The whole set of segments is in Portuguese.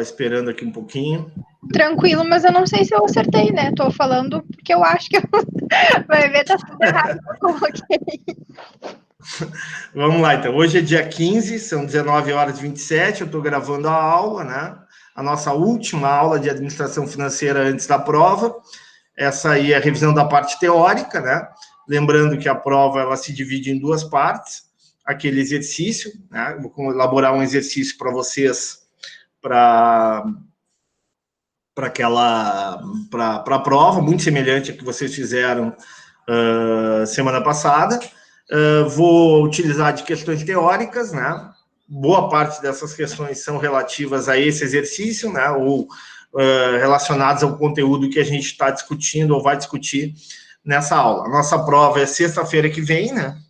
esperando aqui um pouquinho. Tranquilo, mas eu não sei se eu acertei, né? Tô falando porque eu acho que vai ver, tá tudo errado que eu coloquei. Vamos lá, então. Hoje é dia 15, são 19h27, eu estou gravando a aula, né? A nossa última aula de administração financeira antes da prova. Essa aí é a revisão da parte teórica, né? Lembrando que a prova ela se divide em duas partes. Aquele exercício, né? Vou elaborar um exercício para vocês para a prova, muito semelhante a que vocês fizeram semana passada. Vou utilizar de questões teóricas, né? Boa parte dessas questões são relativas a esse exercício, né? Ou relacionadas ao conteúdo que a gente está discutindo ou vai discutir nessa aula. A nossa prova é sexta-feira que vem, né?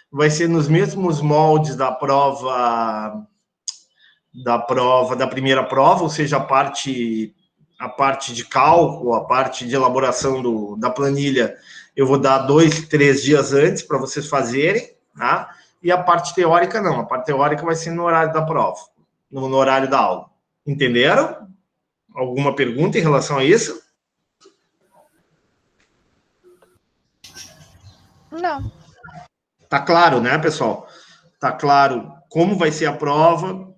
Vai ser nos mesmos moldes da prova da primeira prova, ou seja, a parte de cálculo, a parte de elaboração da planilha, eu vou dar 2, 3 dias antes para vocês fazerem, tá? E a parte teórica não, a parte teórica vai ser no horário da prova, no horário da aula. Entenderam? Alguma pergunta em relação a isso? Não. Tá claro, né, pessoal? Tá claro como vai ser a prova,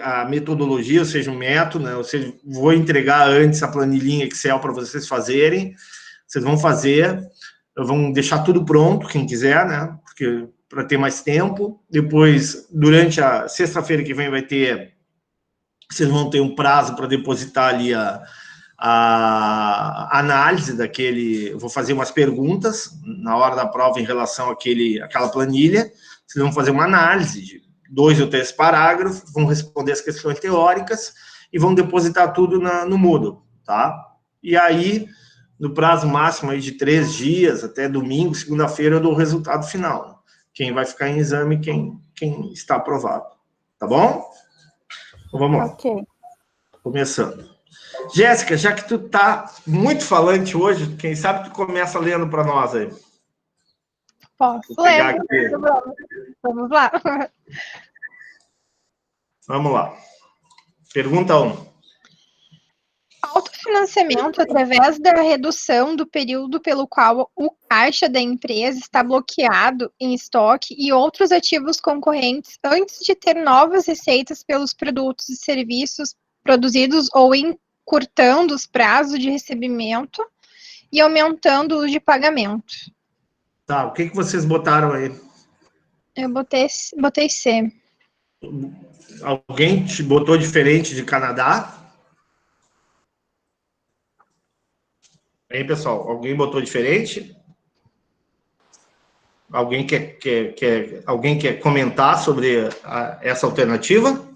a metodologia, ou seja, o método, né? Ou seja, vou entregar antes a planilhinha Excel para vocês fazerem. Vocês vão fazer, vão deixar tudo pronto, quem quiser, né? Porque para ter mais tempo. Depois, durante a sexta-feira que vem, vocês vão ter um prazo para depositar ali a análise daquele. Eu vou fazer umas perguntas na hora da prova em relação àquela planilha. Vocês vão fazer uma análise de 2 ou 3 parágrafos, vão responder as questões teóricas e vão depositar tudo no Moodle, tá? E aí, no prazo máximo aí de 3 dias, até domingo, segunda-feira, eu dou o resultado final. Quem vai ficar em exame, quem está aprovado. Tá bom? Então, vamos lá. Ok. Começando. Jéssica, já que tu tá muito falante hoje, quem sabe tu começa lendo para nós aí. Posso ler. Vamos lá. Vamos lá. Pergunta 1. Autofinanciamento através da redução do período pelo qual o caixa da empresa está bloqueado em estoque e outros ativos concorrentes antes de ter novas receitas pelos produtos e serviços produzidos ou encurtando os prazos de recebimento e aumentando os de pagamento. Tá, o que vocês botaram aí? Eu botei C. Alguém te botou diferente de Canadá? Aí, pessoal, alguém botou diferente? Alguém quer comentar sobre essa alternativa?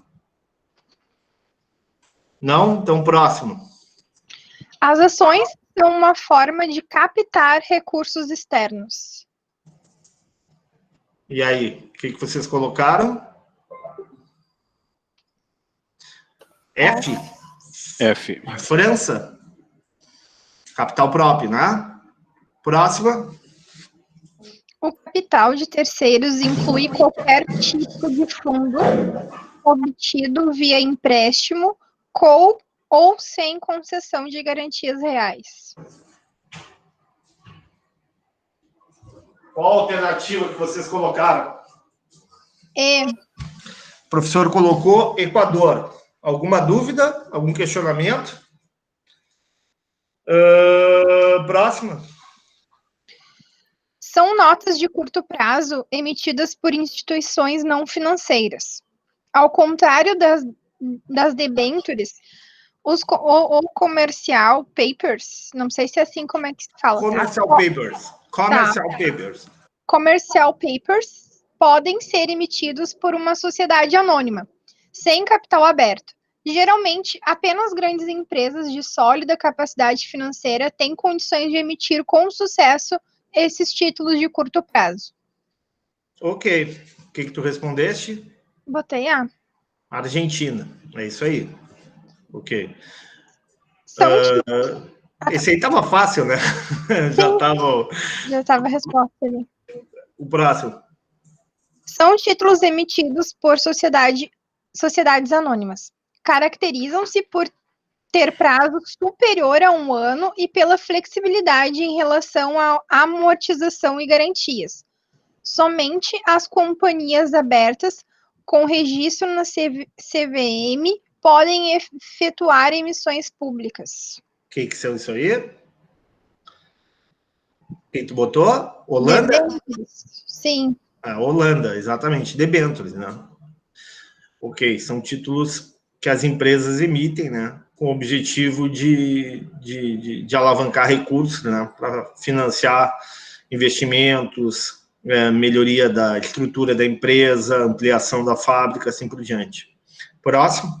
Não? Então, próximo. As ações são uma forma de captar recursos externos. E aí, o que vocês colocaram? F? F. França? Capital próprio, né? Próxima. O capital de terceiros inclui qualquer tipo de fundo obtido via empréstimo com ou sem concessão de garantias reais. Qual a alternativa que vocês colocaram? E O professor colocou Equador. Alguma dúvida? Algum questionamento? Próxima. São notas de curto prazo emitidas por instituições não financeiras. Ao contrário das debêntures, o commercial papers, não sei se é assim como é que se fala. Commercial papers. Commercial papers. Commercial papers podem ser emitidos por uma sociedade anônima, sem capital aberto. Geralmente, apenas grandes empresas de sólida capacidade financeira têm condições de emitir com sucesso esses títulos de curto prazo. Ok. O que tu respondeste? Botei A. Argentina. É isso aí. Ok. São Esse aí estava fácil, né? Já estava a resposta ali. O próximo. São títulos emitidos por sociedades anônimas. caracterizam-se por ter prazo superior a 1 ano e pela flexibilidade em relação à amortização e garantias. Somente as companhias abertas com registro na CVM podem efetuar emissões públicas. O que são isso aí? Quem tu botou? Holanda? Debêntures. Sim. Holanda, exatamente. Debêntures, né? Ok, são títulos que as empresas emitem, né? Com o objetivo de alavancar recursos, né? Para financiar investimentos, melhoria da estrutura da empresa, ampliação da fábrica, assim por diante. Próximo.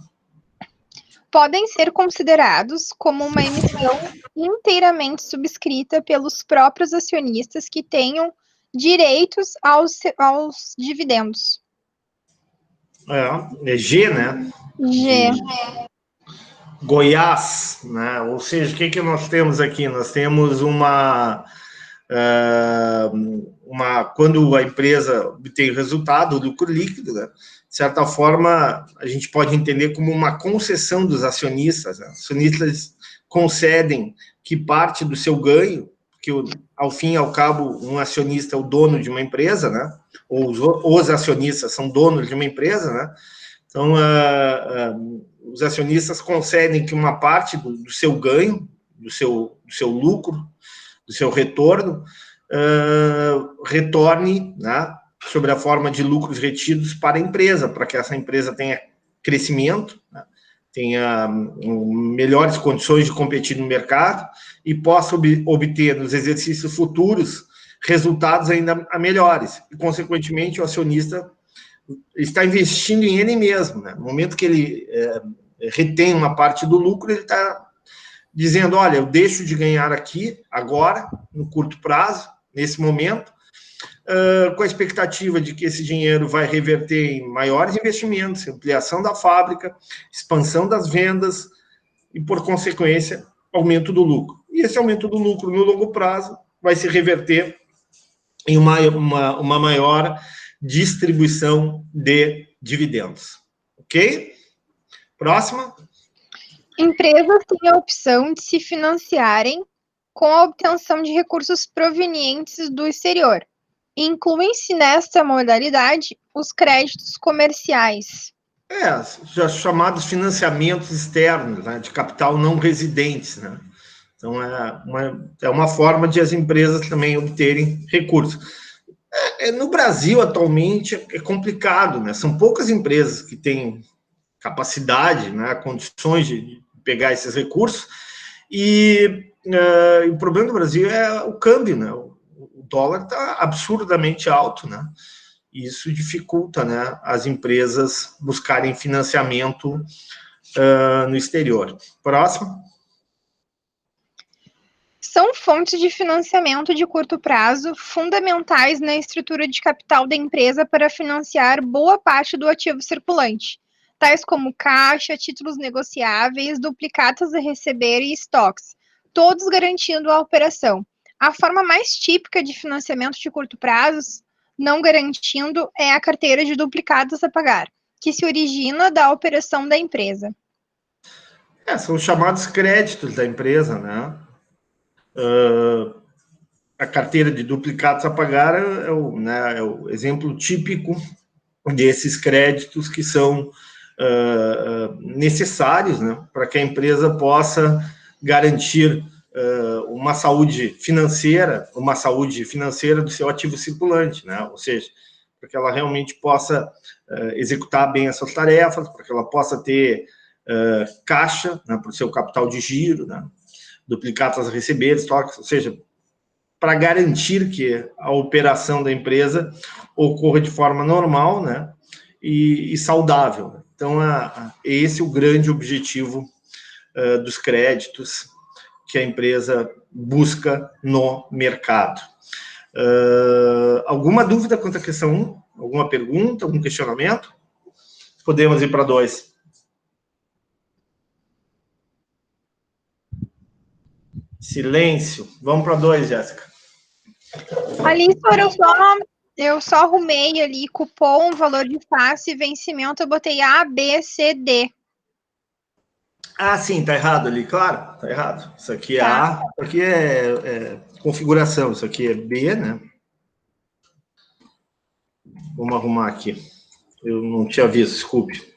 Podem ser considerados como uma emissão inteiramente subscrita pelos próprios acionistas que tenham direitos aos dividendos. É G, né? G. Goiás, né? Ou seja, o que nós temos aqui? Nós temos quando a empresa obtém resultado, lucro líquido, né? De certa forma, a gente pode entender como uma concessão dos acionistas. Né? Os acionistas concedem que parte do seu ganho, que ao fim e ao cabo, um acionista é o dono de uma empresa, né? Ou os acionistas são donos de uma empresa, né? Então, os acionistas concedem que uma parte do seu ganho, do seu lucro, do seu retorno, retorne, né, sobre a forma de lucros retidos para a empresa, para que essa empresa tenha crescimento, né, tenha melhores condições de competir no mercado e possa obter nos exercícios futuros resultados ainda melhores. E, consequentemente, o acionista está investindo em ele mesmo. Né? No momento que ele retém uma parte do lucro, ele está dizendo, olha, eu deixo de ganhar aqui, agora, no curto prazo, nesse momento, com a expectativa de que esse dinheiro vai reverter em maiores investimentos, ampliação da fábrica, expansão das vendas e, por consequência, aumento do lucro. E esse aumento do lucro, no longo prazo, vai se reverter em uma maior distribuição de dividendos. Ok? Próxima. Empresas têm a opção de se financiarem com a obtenção de recursos provenientes do exterior. Incluem-se nesta modalidade os créditos comerciais. Já chamados financiamentos externos, né, de capital não residentes, né? Então, é uma forma de as empresas também obterem recursos. No Brasil, atualmente, é complicado, né? São poucas empresas que têm capacidade, né, condições de pegar esses recursos, e o problema do Brasil é o câmbio, né? O dólar está absurdamente alto, né? E isso dificulta, né, as empresas buscarem financiamento no exterior. Próximo. São fontes de financiamento de curto prazo fundamentais na estrutura de capital da empresa para financiar boa parte do ativo circulante, tais como caixa, títulos negociáveis, duplicatas a receber e estoques, todos garantindo a operação. A forma mais típica de financiamento de curto prazo, não garantindo, é a carteira de duplicatas a pagar, que se origina da operação da empresa. São chamados créditos da empresa, né? A carteira de duplicados a pagar é o exemplo típico desses créditos que são necessários, né, para que a empresa possa garantir uma saúde financeira do seu ativo circulante, né? Ou seja, para que ela realmente possa executar bem as suas tarefas, para que ela possa ter caixa, né, para o seu capital de giro, né, duplicatas a receber, estoques, ou seja, para garantir que a operação da empresa ocorra de forma normal, né, e saudável. Então, esse é o grande objetivo dos créditos que a empresa busca no mercado. Alguma dúvida quanto à questão 1? Alguma pergunta, algum questionamento? Podemos ir para 2. Silêncio. Vamos para 2, Jéssica. Ali, eu só arrumei ali cupom, valor de face e vencimento, eu botei A, B, C, D. Ah, sim, tá errado ali, claro, tá errado. Isso aqui é Tá? A, isso aqui é configuração, isso aqui é B, né? Vamos arrumar aqui. Eu não tinha visto, desculpe.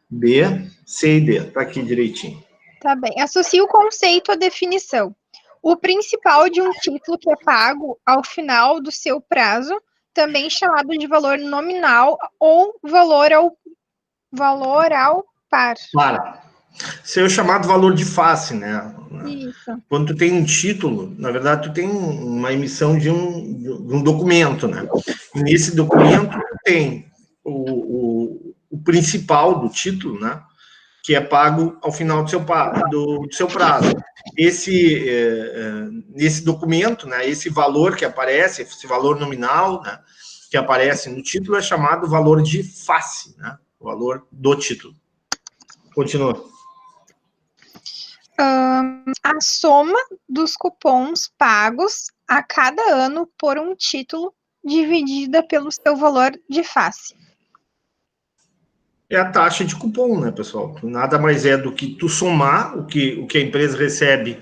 B, C e D, tá aqui direitinho. Tá bem. Associe o conceito à definição. O principal de um título que é pago ao final do seu prazo, também chamado de valor nominal ou valor ao par. Para. Isso é o chamado valor de face, né? Isso. Quando tu tem um título, na verdade, tu tem uma emissão de um documento, né? E nesse documento tu tem o principal do título, né? Que é pago ao final do seu prazo. Esse documento, né? Esse valor que aparece, esse valor nominal, né? Que aparece no título é chamado valor de face, né? O valor do título. Continua. A soma dos cupons pagos a cada ano por um título dividida pelo seu valor de face. É a taxa de cupom, né, pessoal? Nada mais é do que tu somar o que a empresa recebe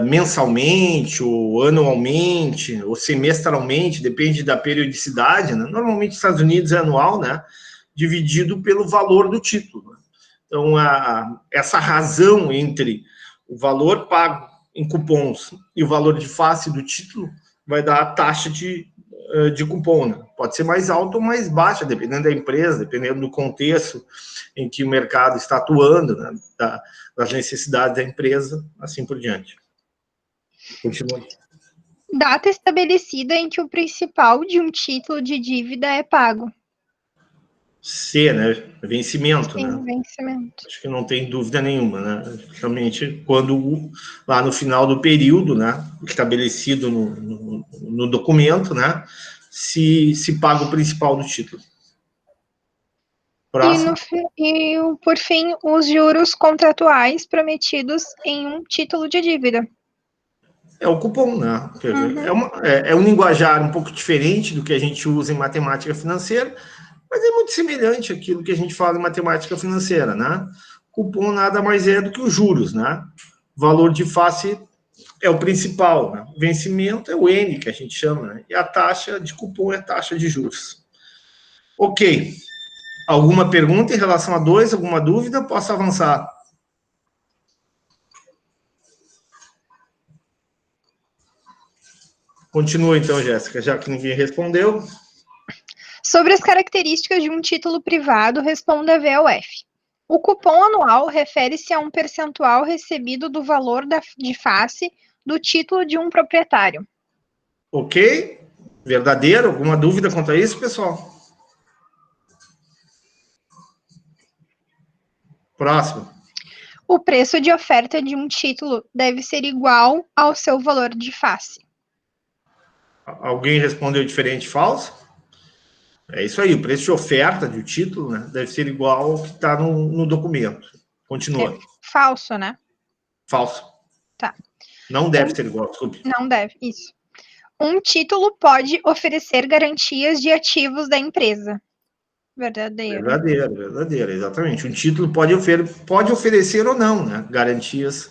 mensalmente, ou anualmente, ou semestralmente, depende da periodicidade, né? Normalmente nos Estados Unidos é anual, né? Dividido pelo valor do título. Então, essa razão entre o valor pago em cupons e o valor de face do título vai dar a taxa de cupom, né? Pode ser mais alta ou mais baixa, dependendo da empresa, dependendo do contexto em que o mercado está atuando, né? Das necessidades da empresa, assim por diante. Continua. Data estabelecida em que o principal de um título de dívida é pago. C, né? Vencimento, Sim, né? vencimento. Acho que não tem dúvida nenhuma, né? Realmente, quando lá no final do período, né? Estabelecido no documento, né? Se paga o principal do título. Próximo. Por fim, os juros contratuais prometidos em um título de dívida. É o cupom, né? Uhum. É um linguajar um pouco diferente do que a gente usa em matemática financeira, mas é muito semelhante àquilo que a gente fala em matemática financeira, né? Cupom nada mais é do que os juros, né? Valor de face é o principal, né? O vencimento é o N, que a gente chama, né? E a taxa de cupom é a taxa de juros. Ok. Alguma pergunta em relação a 2? Alguma dúvida? Posso avançar? Continua então, Jéssica, já que ninguém respondeu. Sobre as características de um título privado, responda a VOF. O cupom anual refere-se a um percentual recebido do valor de face do título de um proprietário. Ok? Verdadeiro? Alguma dúvida quanto a isso, pessoal? Próximo. O preço de oferta de um título deve ser igual ao seu valor de face. Alguém respondeu diferente, falso? É isso aí, o preço de oferta de um título, né, deve ser igual ao que está no documento. É Continua. falso, né? Falso. Tá. Não deve ser igual, desculpe. Não deve, isso. Um título pode oferecer garantias de ativos da empresa. Verdadeiro. Verdadeiro, exatamente. Um título pode oferecer ou não, né, garantias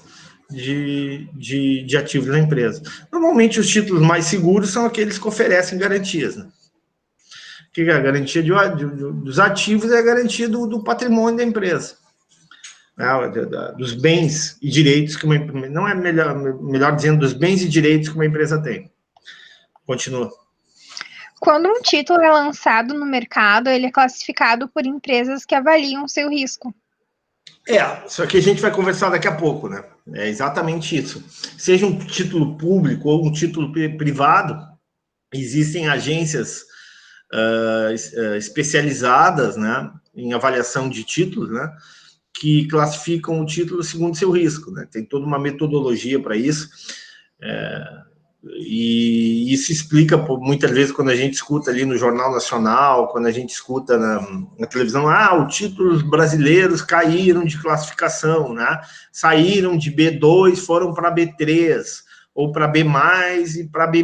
de ativos da empresa. Normalmente, os títulos mais seguros são aqueles que oferecem garantias, né? Que a garantia dos ativos é a garantia do patrimônio da empresa, né? Dos bens e direitos que não é melhor dizendo, dos bens e direitos que uma empresa tem. Continua. Quando um título é lançado no mercado, ele é classificado por empresas que avaliam seu risco. Isso aqui a gente vai conversar daqui a pouco, né? É exatamente isso. Seja um título público ou um título privado, existem agências especializadas, né, em avaliação de títulos, né, que classificam o título segundo seu risco, né? Tem toda uma metodologia para isso. E isso explica, muitas vezes, quando a gente escuta ali no Jornal Nacional, quando a gente escuta na televisão, os títulos brasileiros caíram de classificação, né? Saíram de B2, foram para B3, ou para B+, e para B-,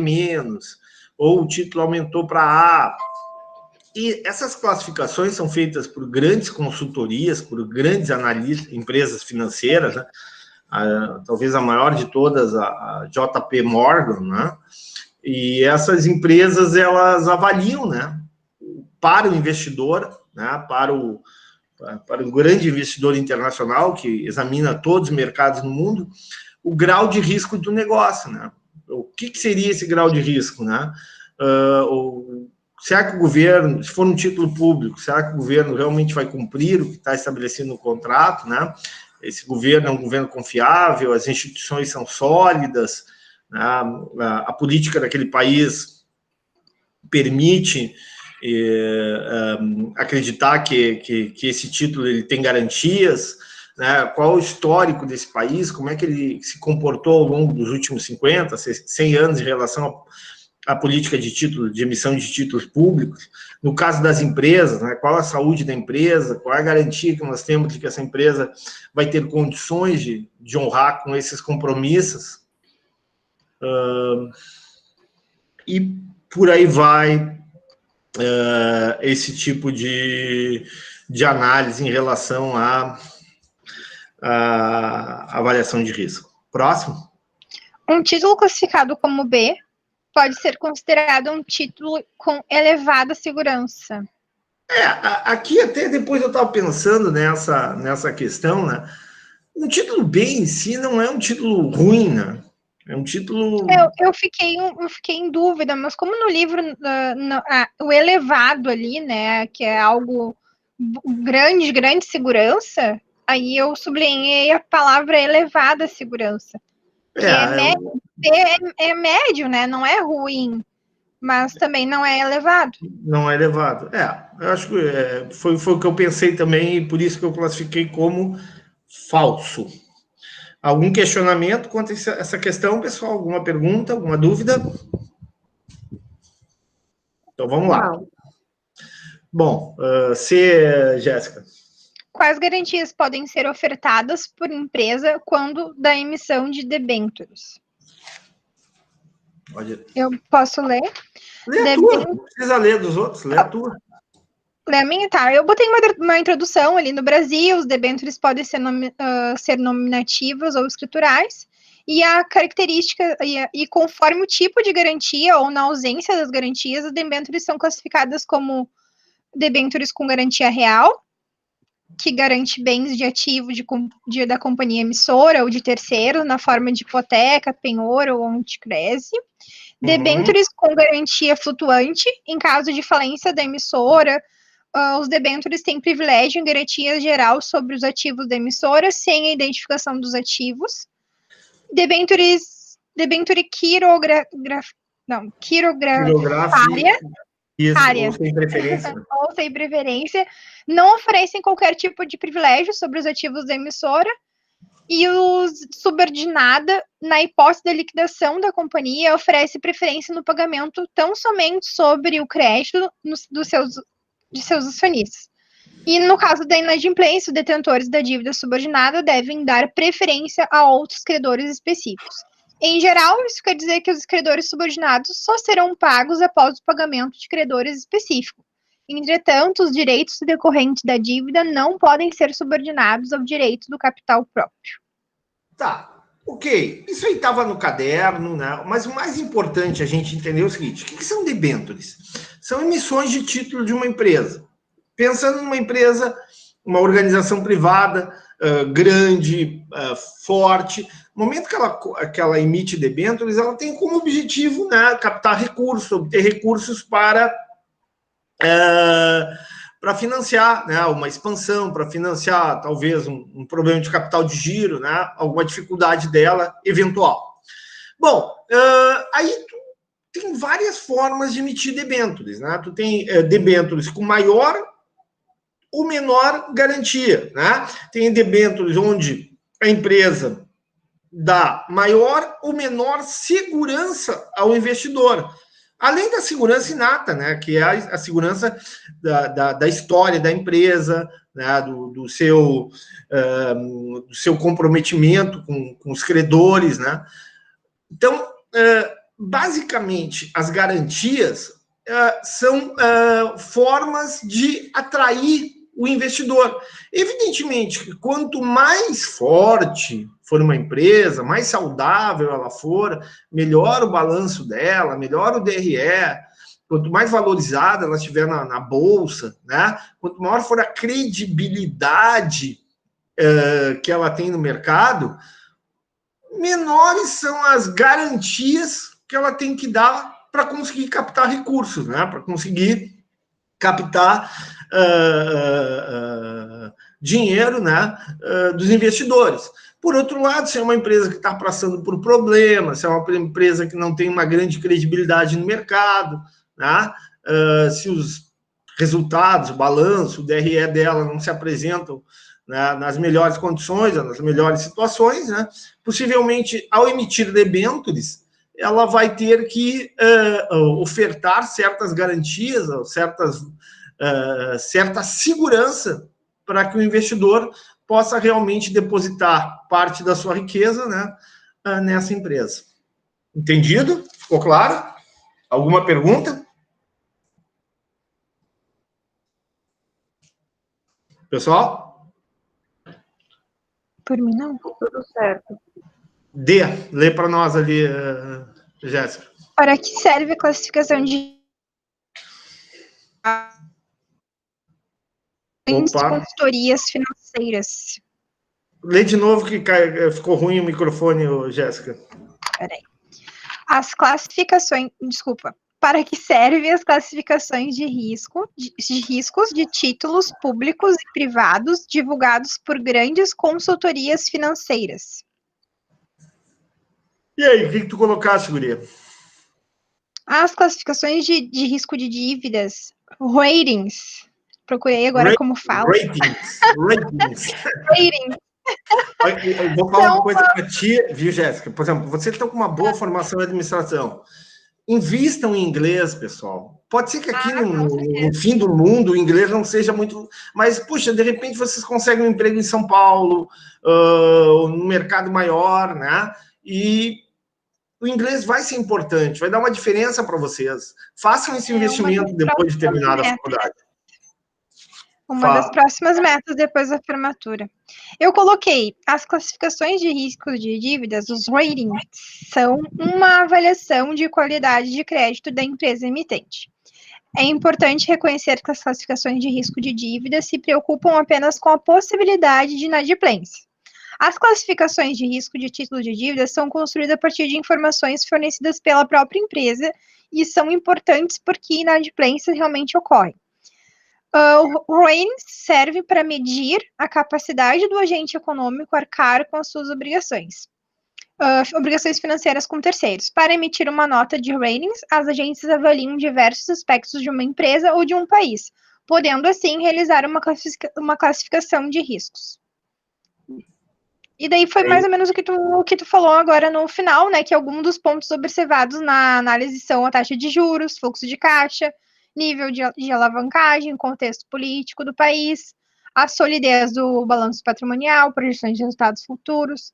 ou o título aumentou para A. E essas classificações são feitas por grandes consultorias, por grandes analistas, empresas financeiras, né? Talvez a maior de todas, a JP Morgan, né? E essas empresas, elas avaliam, né, para o investidor, né, para o grande investidor internacional, que examina todos os mercados no mundo, o grau de risco do negócio, né? O que seria esse grau de risco, né? Será que o governo, se for um título público, será que o governo realmente vai cumprir o que está estabelecido no contrato, né? Esse governo é um governo confiável, as instituições são sólidas, né? A política daquele país permite acreditar que esse título ele tem garantias, né? Qual o histórico desse país, como é que ele se comportou ao longo dos últimos 50, 100 anos em relação a política de título, de emissão de títulos públicos. No caso das empresas, né, qual a saúde da empresa, qual é a garantia que nós temos de que essa empresa vai ter condições de honrar com esses compromissos. E por aí vai esse tipo de análise em relação à avaliação de risco. Próximo. Um título classificado como B pode ser considerado um título com elevada segurança. Aqui até depois eu estava pensando nessa questão, né? Um título B em si não é um título ruim, né? É um título... Eu fiquei em dúvida, mas como no livro o elevado ali, né, que é algo grande segurança, aí eu sublinhei a palavra elevada segurança. É médio, né? Não é ruim, mas também não é elevado. Não é elevado. Eu acho que foi o que eu pensei também, e por isso que eu classifiquei como falso. Algum questionamento quanto a essa questão, pessoal? Alguma pergunta, alguma dúvida? Então, vamos lá. Não. Bom, Jéssica. Quais garantias podem ser ofertadas por empresa quando da emissão de debêntures? Eu posso ler? Lê a tua, não precisa ler dos outros, lê a tua. Lê a minha, tá. Eu botei uma introdução ali no Brasil, os debêntures podem ser nominativas ou escriturais, e a característica, e conforme o tipo de garantia ou na ausência das garantias, as debêntures são classificadas como debêntures com garantia real, que garante bens de ativo da companhia emissora ou de terceiro, na forma de hipoteca, penhor ou anticrese. Debêntures com garantia flutuante, em caso de falência da emissora, os debêntures têm privilégio em garantia geral sobre os ativos da emissora, sem a identificação dos ativos. Debênture quirografária. Isso, ou sem preferência. Ou sem preferência, não oferecem qualquer tipo de privilégio sobre os ativos da emissora, e os subordinada, na hipótese da liquidação da companhia, oferece preferência no pagamento tão somente sobre o crédito de seus acionistas. E no caso da inadimplência, os detentores da dívida subordinada devem dar preferência a outros credores específicos. Em geral, isso quer dizer que os credores subordinados só serão pagos após o pagamento de credores específicos. Entretanto, os direitos decorrentes da dívida não podem ser subordinados ao direito do capital próprio. Tá, ok. Isso aí estava no caderno, né? Mas o mais importante a gente entender é o seguinte: o que são debêntures? São emissões de título de uma empresa. Pensando numa empresa, uma organização privada, grande, forte, no momento que ela emite debêntures, ela tem como objetivo, né, captar recursos, obter recursos para financiar, né, uma expansão, para financiar talvez um problema de capital de giro, né, alguma dificuldade dela eventual. Bom, aí tu tem várias formas de emitir debêntures, né? Tu tem debêntures com maior ou menor garantia, né? Tem debêntures onde a empresa dá maior ou menor segurança ao investidor. Além da segurança inata, né, que é a segurança da história da empresa, né, do seu comprometimento com os credores, né? Então, basicamente, as garantias, são formas de atrair o investidor. Evidentemente que quanto mais forte for uma empresa, mais saudável ela for, melhor o balanço dela, melhor o DRE, quanto mais valorizada ela estiver na bolsa, né? Quanto maior for a credibilidade que ela tem no mercado, menores são as garantias que ela tem que dar para conseguir captar recursos, né? Para conseguir captar dinheiro, né? Dos investidores. Por outro lado, se é uma empresa que está passando por problemas, se é uma empresa que não tem uma grande credibilidade no mercado, né? Se os resultados, o balanço, o DRE dela não se apresentam, né, nas melhores condições, nas melhores situações, né? Possivelmente, ao emitir debêntures, ela vai ter que ofertar certas garantias, certa segurança para que o investidor possa realmente depositar parte da sua riqueza, né, nessa empresa. Entendido? Ficou claro? Alguma pergunta? Pessoal? Por mim, não. Tudo certo. Lê para nós ali, Jéssica. Para que serve a classificação de consultorias financeiras? Lê de novo que ficou ruim o microfone, Jéssica. Peraí. As classificações... Desculpa. Para que servem as classificações de riscos de títulos públicos e privados divulgados por grandes consultorias financeiras? E aí, o que tu colocaste, guria? As classificações de risco de dívidas, ratings. Procurei agora como fala. Ratings. Ratings. Eu vou falar uma coisa para ti, viu, Jéssica? Por exemplo, vocês estão com uma boa formação em administração. Invistam em inglês, pessoal. Pode ser que aqui no fim do mundo o inglês não seja muito... Mas, puxa, de repente vocês conseguem um emprego em São Paulo, no mercado maior, né? E o inglês vai ser importante, vai dar uma diferença para vocês. Façam esse investimento depois de terminar a faculdade. Uma das próximas metas depois da formatura. Eu coloquei as classificações de risco de dívidas, os ratings, são uma avaliação de qualidade de crédito da empresa emitente. É importante reconhecer que as classificações de risco de dívida se preocupam apenas com a possibilidade de inadimplência. As classificações de risco de título de dívida são construídas a partir de informações fornecidas pela própria empresa e são importantes porque inadimplências realmente ocorrem. O rating serve para medir a capacidade do agente econômico arcar com as suas obrigações. Obrigações financeiras com terceiros. Para emitir uma nota de ratings, as agências avaliam diversos aspectos de uma empresa ou de um país, podendo, assim, realizar uma classificação de riscos. E daí foi mais ou menos o que tu falou agora no final, né? Que alguns dos pontos observados na análise são a taxa de juros, fluxo de caixa, nível de alavancagem, contexto político do país, a solidez do balanço patrimonial, projeções de resultados futuros.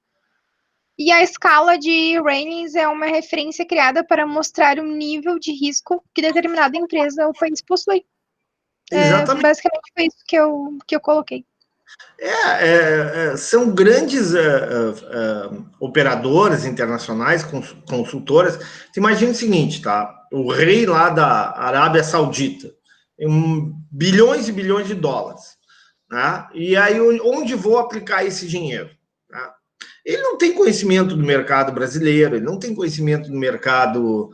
E a escala de ratings é uma referência criada para mostrar o nível de risco que determinada empresa ou país possui. Exatamente. Basicamente foi isso que eu coloquei. São grandes operadoras internacionais, consultoras. Você imagina o seguinte, tá? O rei lá da Arábia Saudita tem bilhões e bilhões de dólares, né? E aí, onde vou aplicar esse dinheiro? Né? Ele não tem conhecimento do mercado brasileiro, ele não tem conhecimento do mercado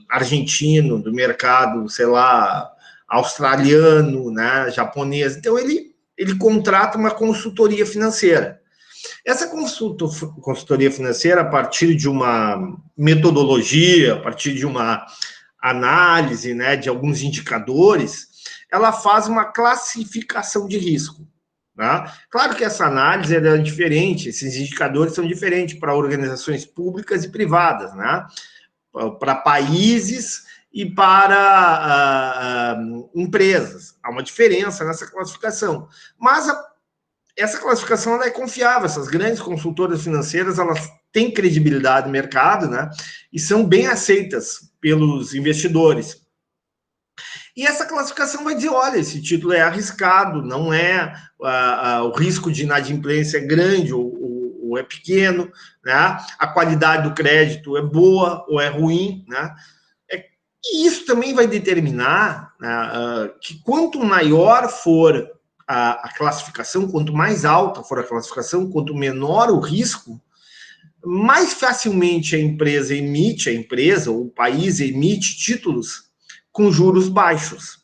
argentino, do mercado, sei lá, australiano, né, japonês. Então, ele contrata uma consultoria financeira. Essa consultoria financeira, a partir de uma metodologia, a partir de uma análise, né, de alguns indicadores, ela faz uma classificação de risco. Né? Claro que essa análise é diferente, esses indicadores são diferentes para organizações públicas e privadas, né? Para países e para empresas. Há uma diferença nessa classificação. Mas essa classificação ela é confiável, essas grandes consultoras financeiras, elas têm credibilidade no mercado, né? E são bem aceitas pelos investidores. E essa classificação vai dizer, olha, esse título é arriscado, não é, o risco de inadimplência é grande ou é pequeno, né? A qualidade do crédito é boa ou é ruim, né? E isso também vai determinar, né, que quanto maior for a classificação, quanto mais alta for a classificação, quanto menor o risco, mais facilmente a empresa ou o país emite títulos com juros baixos.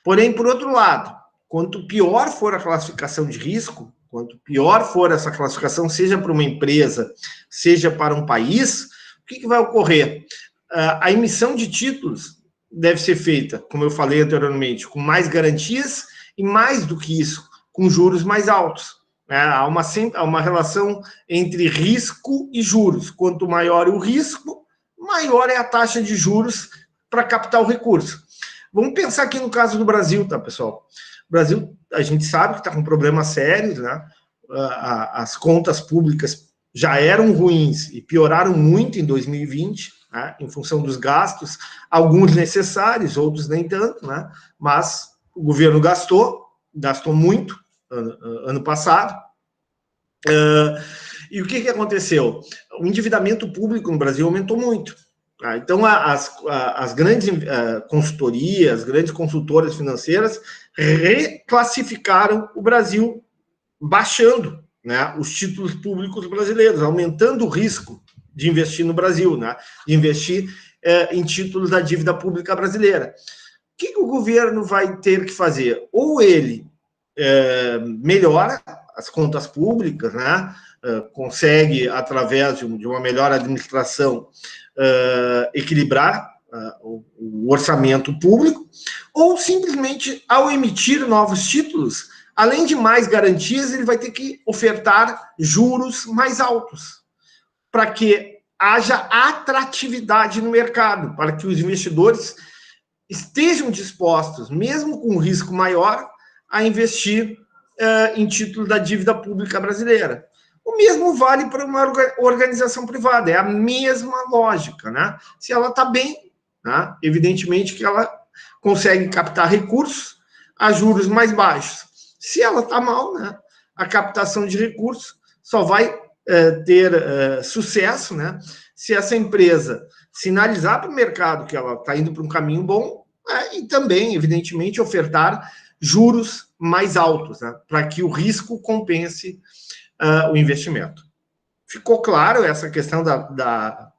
Porém, por outro lado, quanto pior for a classificação de risco, quanto pior for essa classificação, seja para uma empresa, seja para um país, o que vai ocorrer? A emissão de títulos deve ser feita, como eu falei anteriormente, com mais garantias e, mais do que isso, com juros mais altos. Há uma relação entre risco e juros. Quanto maior o risco, maior é a taxa de juros para captar o recurso. Vamos pensar aqui no caso do Brasil, tá, pessoal? O Brasil, a gente sabe que está com problemas sérios, né? As contas públicas já eram ruins e pioraram muito em 2020, né? Em função dos gastos, alguns necessários, outros nem tanto, né? Mas o governo gastou muito ano passado. E o que aconteceu? O endividamento público no Brasil aumentou muito. Então, as grandes consultorias, as grandes consultoras financeiras reclassificaram o Brasil, baixando, né, os títulos públicos brasileiros, aumentando o risco de investir no Brasil, né, de investir em títulos da dívida pública brasileira. O que o governo vai ter que fazer? Ou ele melhora as contas públicas, né, consegue, através de uma melhor administração, equilibrar o orçamento público, ou simplesmente, ao emitir novos títulos, além de mais garantias, ele vai ter que ofertar juros mais altos, para que haja atratividade no mercado, para que os investidores estejam dispostos, mesmo com um risco maior, a investir em títulos da dívida pública brasileira. O mesmo vale para uma organização privada, é a mesma lógica, né? Se ela está bem, né, evidentemente que ela consegue captar recursos a juros mais baixos. Se ela está mal, né, a captação de recursos só vai ter sucesso, né, se essa empresa sinalizar para o mercado que ela está indo para um caminho bom, e também, evidentemente, ofertar juros mais altos, né, para que o risco compense o investimento. Ficou claro essa questão da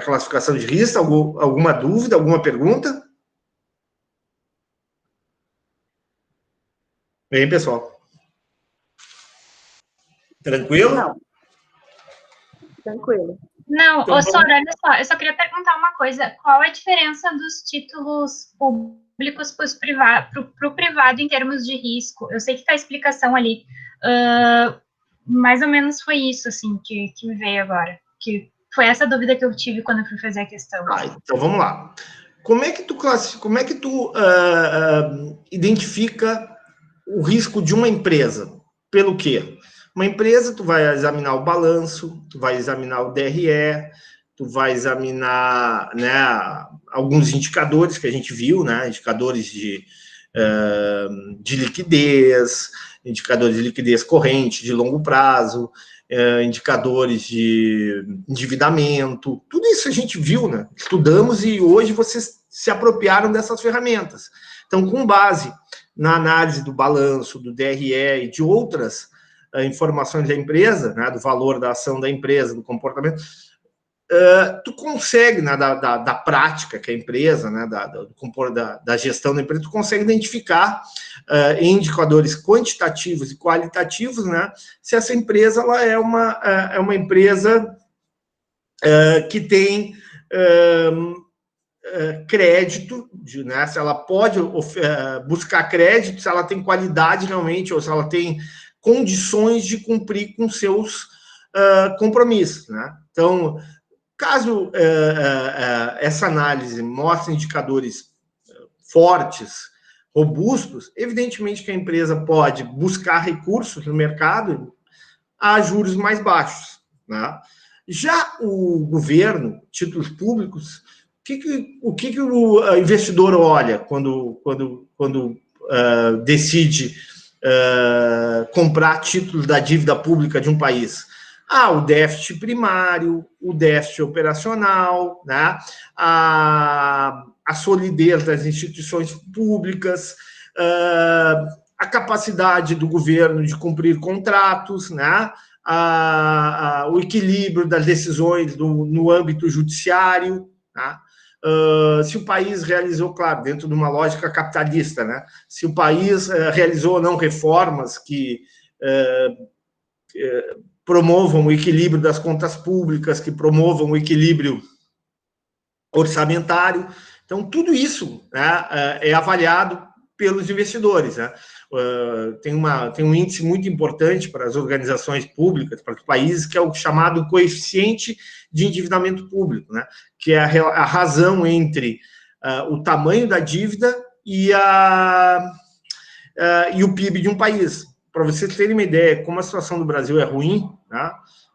classificação de risco? Alguma dúvida, alguma pergunta? Bem, pessoal. Tranquilo? Não. Tranquilo. Não, então, Sora, olha só, eu só queria perguntar uma coisa. Qual é a diferença dos títulos públicos para o privado em termos de risco? Eu sei que está a explicação ali. Mais ou menos foi isso, assim, que me veio agora. Que foi essa dúvida que eu tive quando eu fui fazer a questão. Então, vamos lá. Como é que tu identifica o risco de uma empresa? Pelo quê? Uma empresa, tu vai examinar o balanço, tu vai examinar o DRE, tu vai examinar, né, alguns indicadores que a gente viu, né, indicadores de liquidez, indicadores de liquidez corrente, de longo prazo, indicadores de endividamento, tudo isso a gente viu, né? Estudamos e hoje vocês se apropriaram dessas ferramentas. Então, com base na análise do balanço, do DRE e de outras informações da empresa, né, do valor da ação da empresa, do comportamento, tu consegue, né, da prática que a empresa, né, da gestão da empresa, tu consegue identificar em indicadores quantitativos e qualitativos, né, se essa empresa ela é uma empresa que tem crédito, né, se ela pode buscar crédito, se ela tem qualidade realmente, ou se ela tem condições de cumprir com seus compromissos, né? Então, caso essa análise mostre indicadores fortes, robustos, evidentemente que a empresa pode buscar recursos no mercado a juros mais baixos, né? Já o governo, títulos públicos, o que o investidor olha quando decide comprar títulos da dívida pública de um país? O déficit primário, o déficit operacional, né? A solidez das instituições públicas, a capacidade do governo de cumprir contratos, né? O equilíbrio das decisões no âmbito judiciário, né? Se o país realizou, claro, dentro de uma lógica capitalista, né? Se o país realizou ou não reformas que promovam o equilíbrio das contas públicas, que promovam o equilíbrio orçamentário. Então, tudo isso, né, é avaliado pelos investidores, né? Tem um índice muito importante para as organizações públicas, para os países, que é o chamado coeficiente de endividamento público, né? Que é a razão entre o tamanho da dívida e o PIB de um país. Para vocês terem uma ideia, como a situação do Brasil é ruim, né?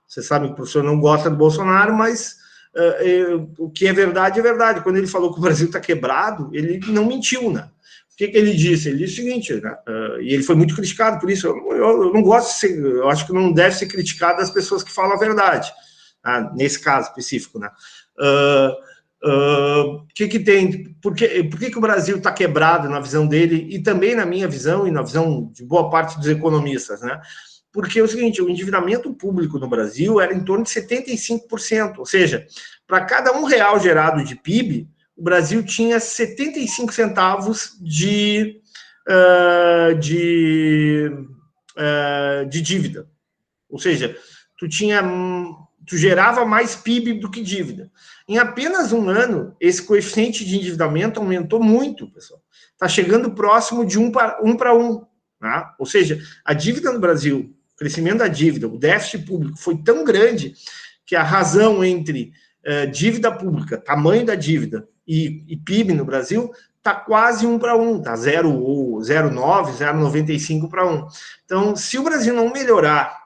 Você sabe que o professor não gosta do Bolsonaro, mas o que é verdade é verdade. Quando ele falou que o Brasil está quebrado, ele não mentiu, né? O que ele disse? Ele disse o seguinte, né? E ele foi muito criticado por isso. Eu não gosto de ser, eu acho que não deve ser criticado das pessoas que falam a verdade, né? Nesse caso específico, né? Que tem? Por que o Brasil está quebrado na visão dele e também na minha visão e na visão de boa parte dos economistas, né? Porque é o seguinte, o endividamento público no Brasil era em torno de 75%, ou seja, para cada R$1 gerado de PIB, o Brasil tinha 75 centavos de dívida. Ou seja, tu gerava mais PIB do que dívida. Em apenas um ano, esse coeficiente de endividamento aumentou muito, pessoal. Está chegando próximo de 1 para 1. Né? Ou seja, a dívida no Brasil, o crescimento da dívida, o déficit público foi tão grande que a razão entre dívida pública, tamanho da dívida e PIB no Brasil está quase 1 para 1, está 0,9, 0,95 para 1. Então, se o Brasil não melhorar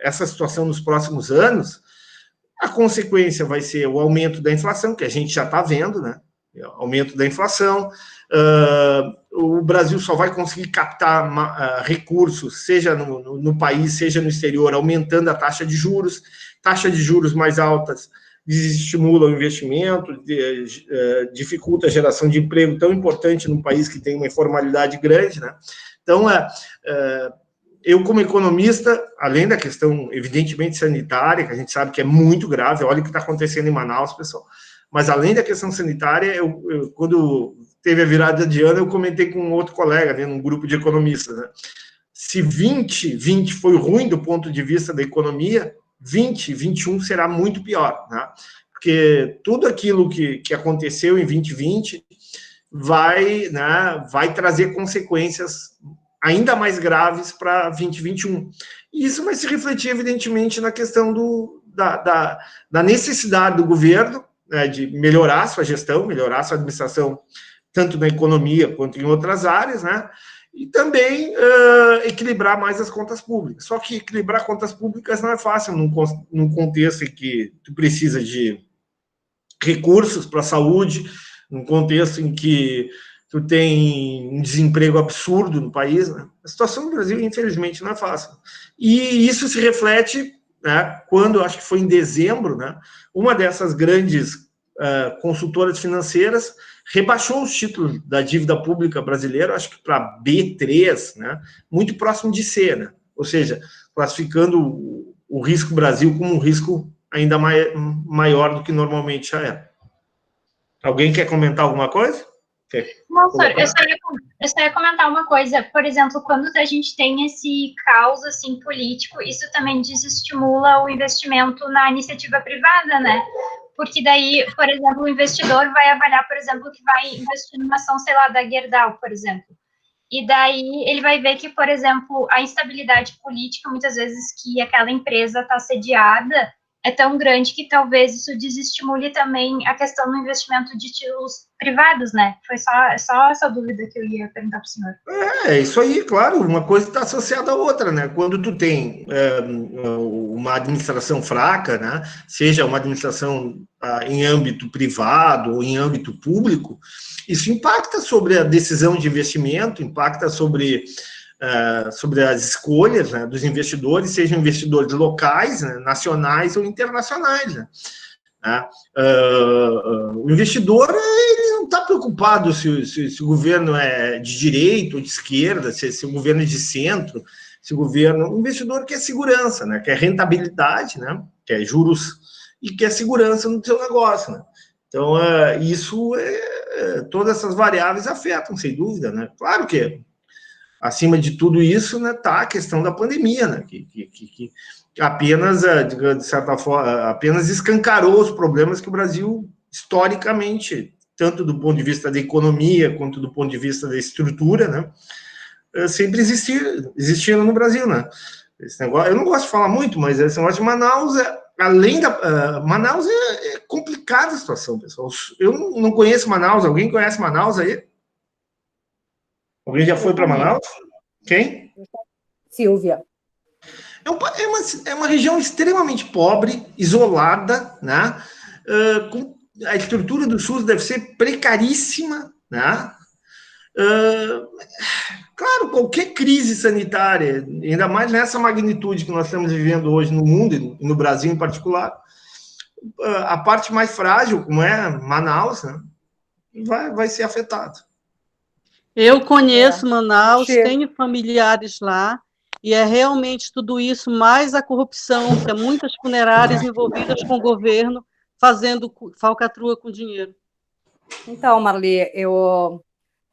essa situação nos próximos anos, a consequência vai ser o aumento da inflação, que a gente já está vendo, né? Aumento da inflação. O Brasil só vai conseguir captar recursos, seja no país, seja no exterior, aumentando a taxa de juros. Taxa de juros mais altas desestimula o investimento, dificulta a geração de emprego tão importante num país que tem uma informalidade grande, né? Então, eu, como economista, além da questão, evidentemente, sanitária, que a gente sabe que é muito grave, olha o que está acontecendo em Manaus, pessoal, mas além da questão sanitária, quando teve a virada de ano, eu comentei com um outro colega, né, num grupo de economistas, né? Se 2020 foi ruim do ponto de vista da economia, 2021 será muito pior, né? Porque tudo aquilo que aconteceu em 2020 vai trazer consequências ainda mais graves para 2021. E isso vai se refletir, evidentemente, na questão da necessidade do governo, né, de melhorar sua gestão, melhorar sua administração, tanto na economia quanto em outras áreas, né? E também equilibrar mais as contas públicas. Só que equilibrar contas públicas não é fácil num contexto em que tu precisa de recursos para a saúde, num contexto em que tu tem um desemprego absurdo no país, né? A situação do Brasil, infelizmente, não é fácil. E isso se reflete, né, quando, acho que foi em dezembro, né, uma dessas grandes consultoras financeiras rebaixou os títulos da dívida pública brasileira, acho que para B3, né, muito próximo de C, né? Ou seja, classificando o risco Brasil como um risco ainda maior do que normalmente já é. Alguém quer comentar alguma coisa? Não, senhor, eu só ia comentar uma coisa. Por exemplo, quando a gente tem esse caos assim, político, isso também desestimula o investimento na iniciativa privada, né? Porque daí, por exemplo, o investidor vai avaliar, por exemplo, que vai investir numa ação, sei lá, da Gerdau, por exemplo. E daí ele vai ver que, por exemplo, a instabilidade política, muitas vezes que aquela empresa está sediada, é tão grande que talvez isso desestimule também a questão do investimento de títulos privados, né? Foi só essa dúvida que eu ia perguntar para o senhor. É isso aí, claro, uma coisa está associada à outra, né? Quando tu tem uma administração fraca, né? Seja uma administração em âmbito privado ou em âmbito público, isso impacta sobre a decisão de investimento, impacta sobre as escolhas, né, dos investidores, sejam investidores locais, né, nacionais ou internacionais, né? O investidor ele não está preocupado se o governo é de direita ou de esquerda, se o governo é de centro, o investidor quer segurança, né, quer rentabilidade, né, quer juros e quer segurança no seu negócio, né? Então, todas essas variáveis afetam, sem dúvida, né? Claro que acima de tudo isso, né, está a questão da pandemia, né, que apenas, de certa forma, apenas escancarou os problemas que o Brasil, historicamente, tanto do ponto de vista da economia, quanto do ponto de vista da estrutura, né, sempre existiram no Brasil, né. Esse negócio, eu não gosto de falar muito, mas esse negócio de Manaus, Manaus é complicada a situação, pessoal. Eu não conheço Manaus, alguém conhece Manaus aí? Alguém já foi para Manaus? Quem? Silvia. É uma região extremamente pobre, isolada, né? A estrutura do SUS deve ser precaríssima, né? Claro, qualquer crise sanitária, ainda mais nessa magnitude que nós estamos vivendo hoje no mundo e no Brasil em particular, a parte mais frágil, como é Manaus, né, vai ser afetada. Eu conheço Manaus, tenho familiares lá, e é realmente tudo isso, mais a corrupção, que é muitas funerárias envolvidas com o governo, fazendo falcatrua com dinheiro. Então, Marli, eu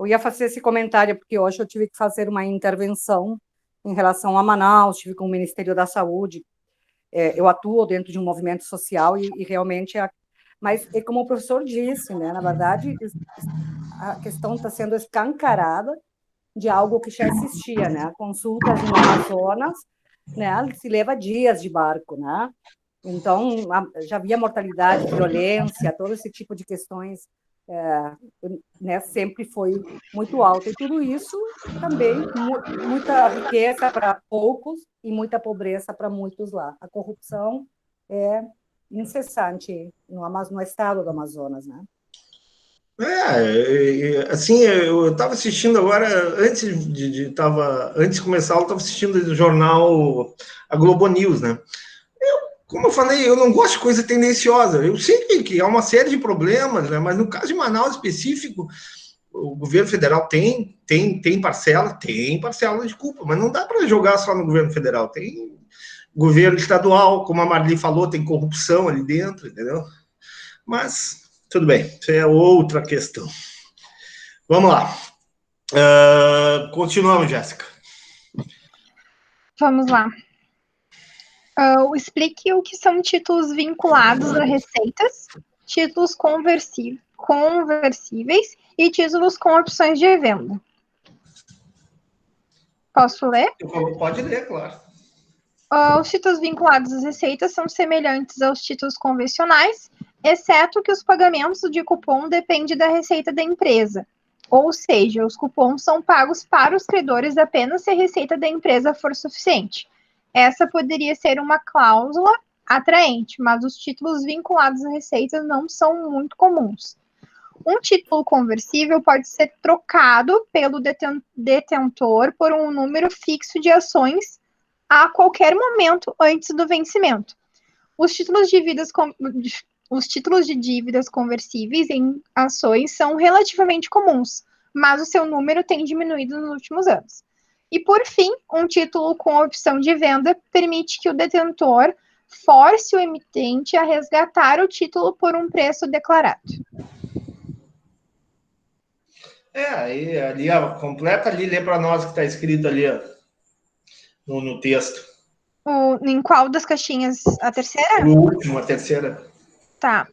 ia fazer esse comentário, porque hoje eu tive que fazer uma intervenção em relação a Manaus, estive com o Ministério da Saúde, eu atuo dentro de um movimento social e realmente... Mas, como o professor disse, né, na verdade, a questão está sendo escancarada de algo que já existia, né? Consultas no Amazonas, né? Se leva dias de barco, né? Então, já havia mortalidade, violência, todo esse tipo de questões, né? Sempre foi muito alta. E tudo isso também, muita riqueza para poucos e muita pobreza para muitos lá. A corrupção é incessante no estado do Amazonas, né? Assim, eu estava assistindo agora, antes de começar, eu estava assistindo o jornal, a Globo News, né? Como eu falei, eu não gosto de coisa tendenciosa. Eu sei que há uma série de problemas, né? Mas no caso de Manaus específico, o governo federal tem parcela de culpa, mas não dá para jogar só no governo federal. Tem governo estadual, como a Marli falou, tem corrupção ali dentro, entendeu? Mas tudo bem, isso é outra questão. Vamos lá. Continuamos, Jéssica. Vamos lá. Explique o que são títulos vinculados a receitas, títulos conversíveis e títulos com opções de venda. Posso ler? Pode ler, claro. Os títulos vinculados às receitas são semelhantes aos títulos convencionais, exceto que os pagamentos de cupom dependem da receita da empresa. Ou seja, os cupons são pagos para os credores apenas se a receita da empresa for suficiente. Essa poderia ser uma cláusula atraente, mas os títulos vinculados à receita não são muito comuns. Um título conversível pode ser trocado pelo detentor por um número fixo de ações a qualquer momento antes do vencimento. Os títulos de dívidas conversíveis em ações são relativamente comuns, mas o seu número tem diminuído nos últimos anos. E, por fim, um título com opção de venda permite que o detentor force o emitente a resgatar o título por um preço declarado. Aí, ali, completa ali, lê para nós o que está escrito ali no texto. Em qual das caixinhas? A terceira? No último, a terceira. Tá.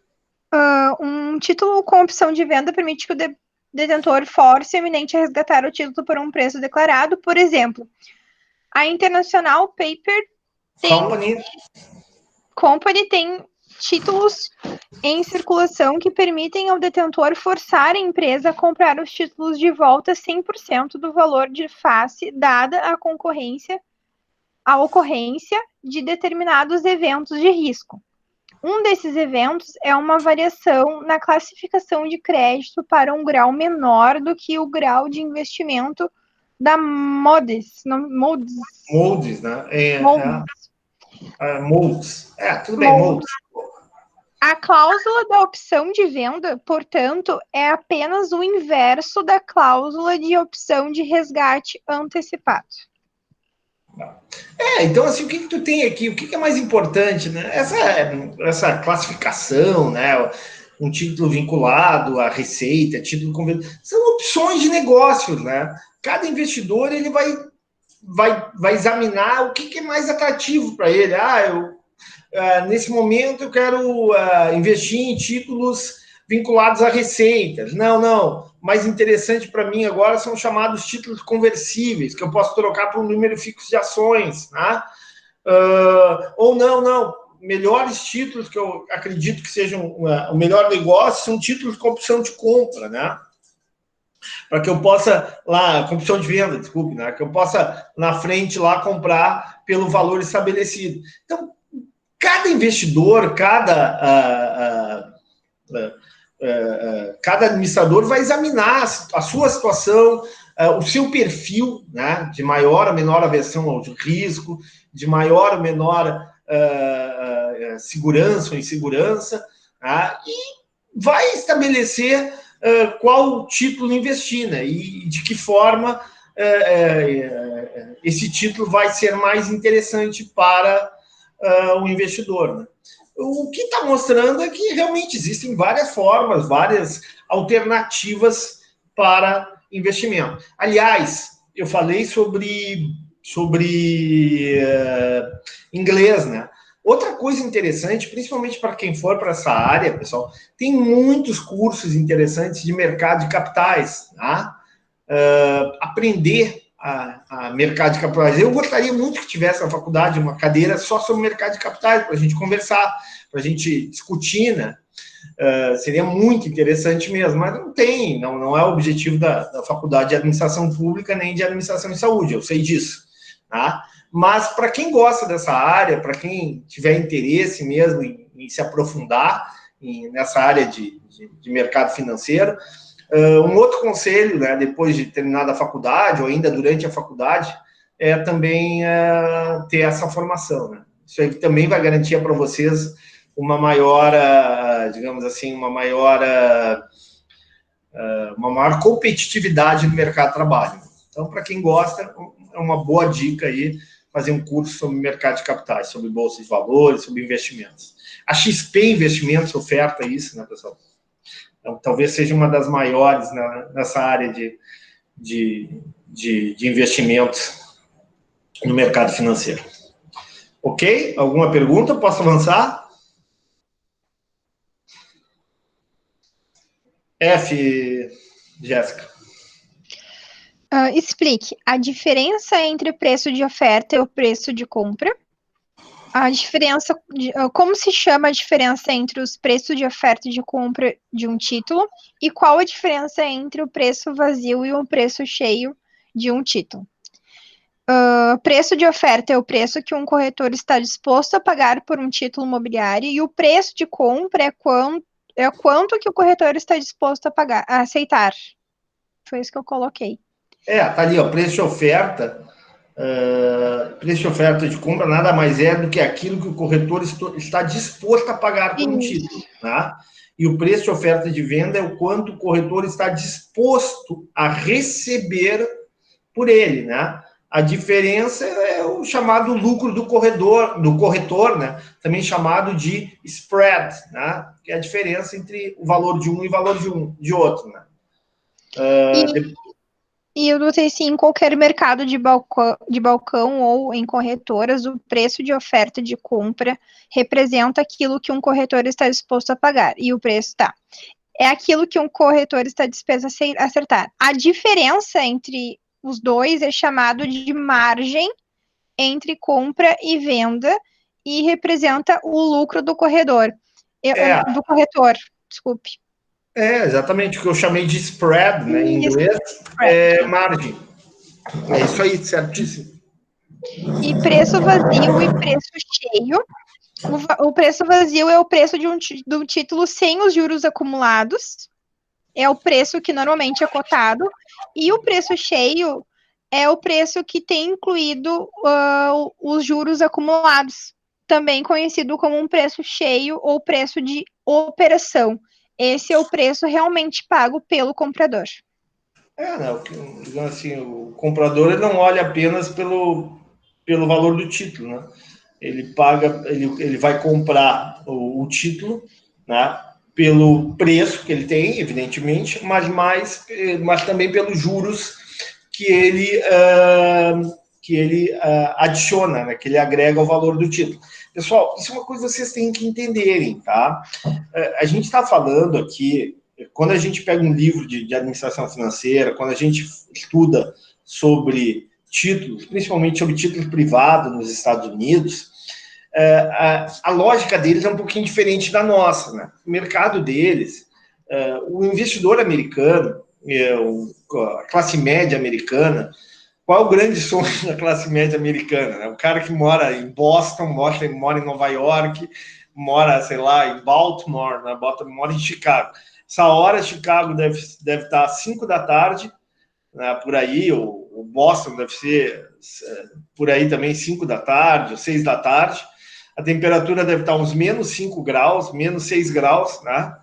Um título com opção de venda permite que o detentor force o emitente a resgatar o título por um preço declarado. Por exemplo, a International Paper tem... company tem títulos em circulação que permitem ao detentor forçar a empresa a comprar os títulos de volta 100% do valor de face, dada a ocorrência de determinados eventos de risco. Um desses eventos é uma variação na classificação de crédito para um grau menor do que o grau de investimento da Moody's, né? Moldes. Tudo bem, Moldes. A cláusula da opção de venda, portanto, é apenas o inverso da cláusula de opção de resgate antecipado. Então, assim, o que tu tem aqui? O que é mais importante, né? Essa classificação, né? Um título vinculado à receita, título convencional, são opções de negócios, né? Cada investidor, ele vai examinar o que é mais atrativo para ele. Nesse momento eu quero investir em títulos vinculados a receitas. Não. Mais interessante para mim agora são chamados títulos conversíveis, que eu posso trocar por um número fixo de ações, né? Ou não. Melhores títulos que eu acredito que sejam o melhor negócio são títulos com opção de compra, né? Para que eu possa com opção de venda, desculpe, né? Que eu possa na frente lá comprar pelo valor estabelecido. Então, cada investidor, cada administrador vai examinar a sua situação, o seu perfil, né, de maior ou menor aversão ao risco, de maior ou menor segurança ou insegurança, e vai estabelecer qual título investir, né, e de que forma esse título vai ser mais interessante para o investidor, né? O que está mostrando é que realmente existem várias formas, várias alternativas para investimento. Aliás, eu falei sobre inglês, né? Outra coisa interessante, principalmente para quem for para essa área, pessoal, tem muitos cursos interessantes de mercado de capitais, tá? Aprender a mercado de capitais. Eu gostaria muito que tivesse na faculdade uma cadeira só sobre mercado de capitais, para a gente conversar, para a gente discutir, né? Seria muito interessante mesmo, mas não tem, não é o objetivo da faculdade de administração pública nem de administração em saúde, eu sei disso, tá? Mas para quem gosta dessa área, para quem tiver interesse mesmo em se aprofundar nessa área de mercado financeiro, um outro conselho, né, depois de terminar a faculdade, ou ainda durante a faculdade, é também ter essa formação, né? Isso aí também vai garantir para vocês uma maior, digamos assim, uma maior competitividade no mercado de trabalho. Então, para quem gosta, é uma boa dica aí fazer um curso sobre mercado de capitais, sobre bolsa de valores, sobre investimentos. A XP Investimentos oferta isso, né, pessoal? Então, talvez seja uma das maiores nessa área de investimentos no mercado financeiro. Ok? Alguma pergunta? Posso avançar? Jéssica. Explique a diferença entre o preço de oferta e o preço de compra. A diferença, como se chama a diferença entre os preços de oferta e de compra de um título, e qual a diferença entre o preço vazio e o preço cheio de um título. Preço de oferta é o preço que um corretor está disposto a pagar por um título imobiliário, e o preço de compra é quanto que o corretor está disposto a aceitar. Foi isso que eu coloquei. Tá ali, ó, preço de oferta. Preço de oferta de compra nada mais é do que aquilo que o corretor está disposto a pagar por um título, tá? E o preço de oferta de venda é o quanto o corretor está disposto a receber por ele, né? A diferença é o chamado lucro do corretor, né? Também chamado de spread, né? Que é a diferença entre o valor de um e o valor de outro, né? E eu notei sim, em qualquer mercado de balcão ou em corretoras, o preço de oferta de compra representa aquilo que um corretor está disposto a pagar. E o preço é aquilo que um corretor está disposto a acertar. A diferença entre os dois é chamado de margem entre compra e venda, e representa o lucro do corretor. Desculpe. Exatamente, o que eu chamei de spread, né, em inglês, é margem. É isso aí, certíssimo. E preço vazio e preço cheio. O preço vazio é o preço de um título sem os juros acumulados. É o preço que normalmente é cotado. E o preço cheio é o preço que tem incluído os juros acumulados, também conhecido como um preço cheio ou preço de operação. Esse é o preço realmente pago pelo comprador. Assim, o comprador ele não olha apenas pelo valor do título, né? Ele vai comprar o título, né? Pelo preço que ele tem, evidentemente, mas também pelos juros que ele adiciona, né? Que ele agrega ao valor do título. Pessoal, isso é uma coisa que vocês têm que entenderem, tá? A gente está falando aqui, quando a gente pega um livro de administração financeira, quando a gente estuda sobre títulos, principalmente sobre títulos privados nos Estados Unidos, a lógica deles é um pouquinho diferente da nossa, né? O mercado deles, o investidor americano, a classe média americana, qual é o grande sonho da classe média americana? Né? O cara que mora em Boston, mora em Nova York, mora, sei lá, em Baltimore, né? Mora em Chicago. Essa hora, Chicago deve estar às 5 da tarde, né? Por aí, o Boston deve ser por aí também 5 da tarde, ou 6 da tarde. A temperatura deve estar uns menos 5 graus, menos 6 graus, né?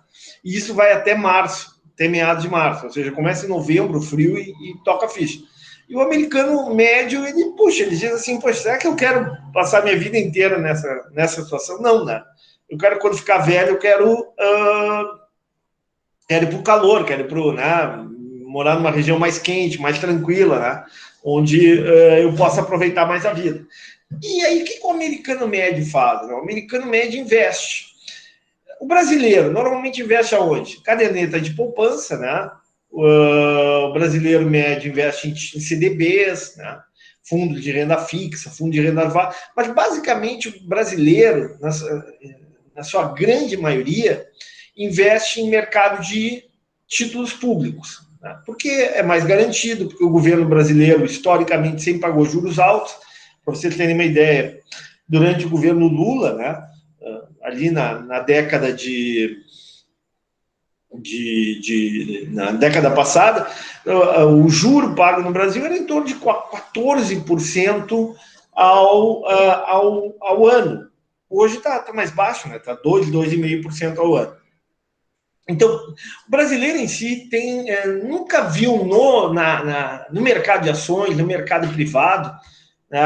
E isso vai até março, até meados de março. Ou seja, começa em novembro, frio, e toca a ficha. E o americano médio, ele diz assim, poxa, será que eu quero passar minha vida inteira nessa situação? Não, né? Eu quero, quando ficar velho, eu quero ir para o calor, quero ir para, né, morar numa região mais quente, mais tranquila, né? Onde eu possa aproveitar mais a vida. E aí, o que o americano médio faz? Né? O americano médio investe. O brasileiro normalmente investe aonde? Caderneta de poupança, né? O brasileiro médio investe em CDBs, né? Fundo de renda fixa, fundo de renda variável. Mas, basicamente, o brasileiro, na sua grande maioria, investe em mercado de títulos públicos. Né? Porque é mais garantido, porque o governo brasileiro, historicamente, sempre pagou juros altos. Para vocês terem uma ideia, durante o governo Lula, né? Ali na década na década passada, o juro pago no Brasil era em torno de 14% ao ano. Hoje está mais baixo, né? Está 2,5% ao ano. Então, o brasileiro em si nunca viu no mercado de ações, no mercado privado, né,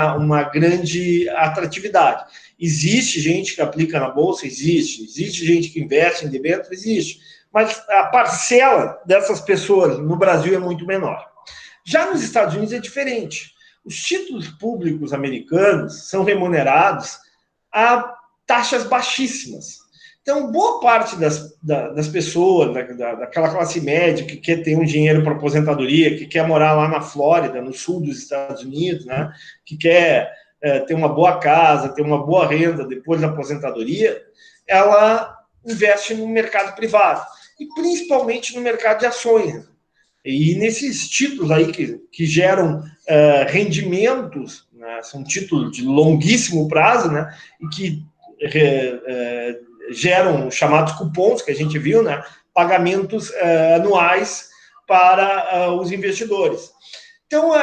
uma grande atratividade. Existe gente que aplica na bolsa? Existe gente que investe em debêntures? Existe. Mas a parcela dessas pessoas no Brasil é muito menor. Já nos Estados Unidos é diferente. Os títulos públicos americanos são remunerados a taxas baixíssimas. Então, boa parte das pessoas, daquela classe média que quer ter um dinheiro para aposentadoria, que quer morar lá na Flórida, no sul dos Estados Unidos, né, que quer ter uma boa casa, ter uma boa renda depois da aposentadoria, ela investe no mercado privado, e principalmente no mercado de ações. E nesses títulos aí que geram rendimentos, né, são títulos de longuíssimo prazo, né, e que geram chamados cupons, que a gente viu, né, pagamentos anuais para os investidores. Então,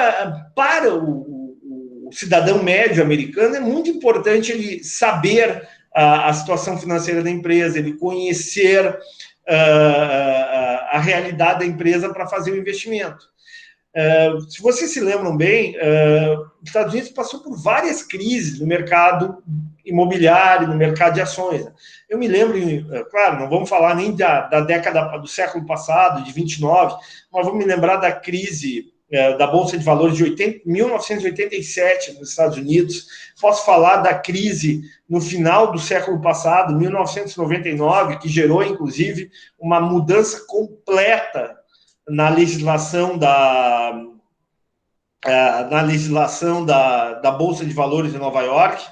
para o cidadão médio americano, é muito importante ele saber a situação financeira da empresa, ele conhecer a realidade da empresa para fazer o investimento. Se vocês se lembram bem, os Estados Unidos passou por várias crises no mercado imobiliário, no mercado de ações. Eu me lembro, claro, não vamos falar nem da década do século passado, de 29, mas vamos me lembrar da crise da Bolsa de Valores de 1987 nos Estados Unidos. Posso falar da crise no final do século passado, 1999, que gerou, inclusive, uma mudança completa na legislação na legislação da Bolsa de Valores de Nova York,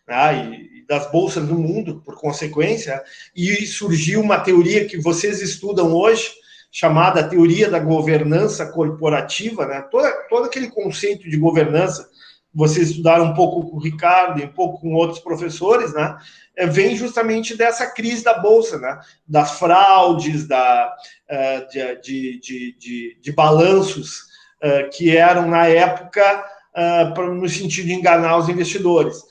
né, e das bolsas do mundo, por consequência, e surgiu uma teoria que vocês estudam hoje, chamada teoria da governança corporativa, né? Todo aquele conceito de governança, vocês estudaram um pouco com o Ricardo e um pouco com outros professores, né? Vem justamente dessa crise da Bolsa, né? Das fraudes, de balanços que eram, na época, no sentido de enganar os investidores.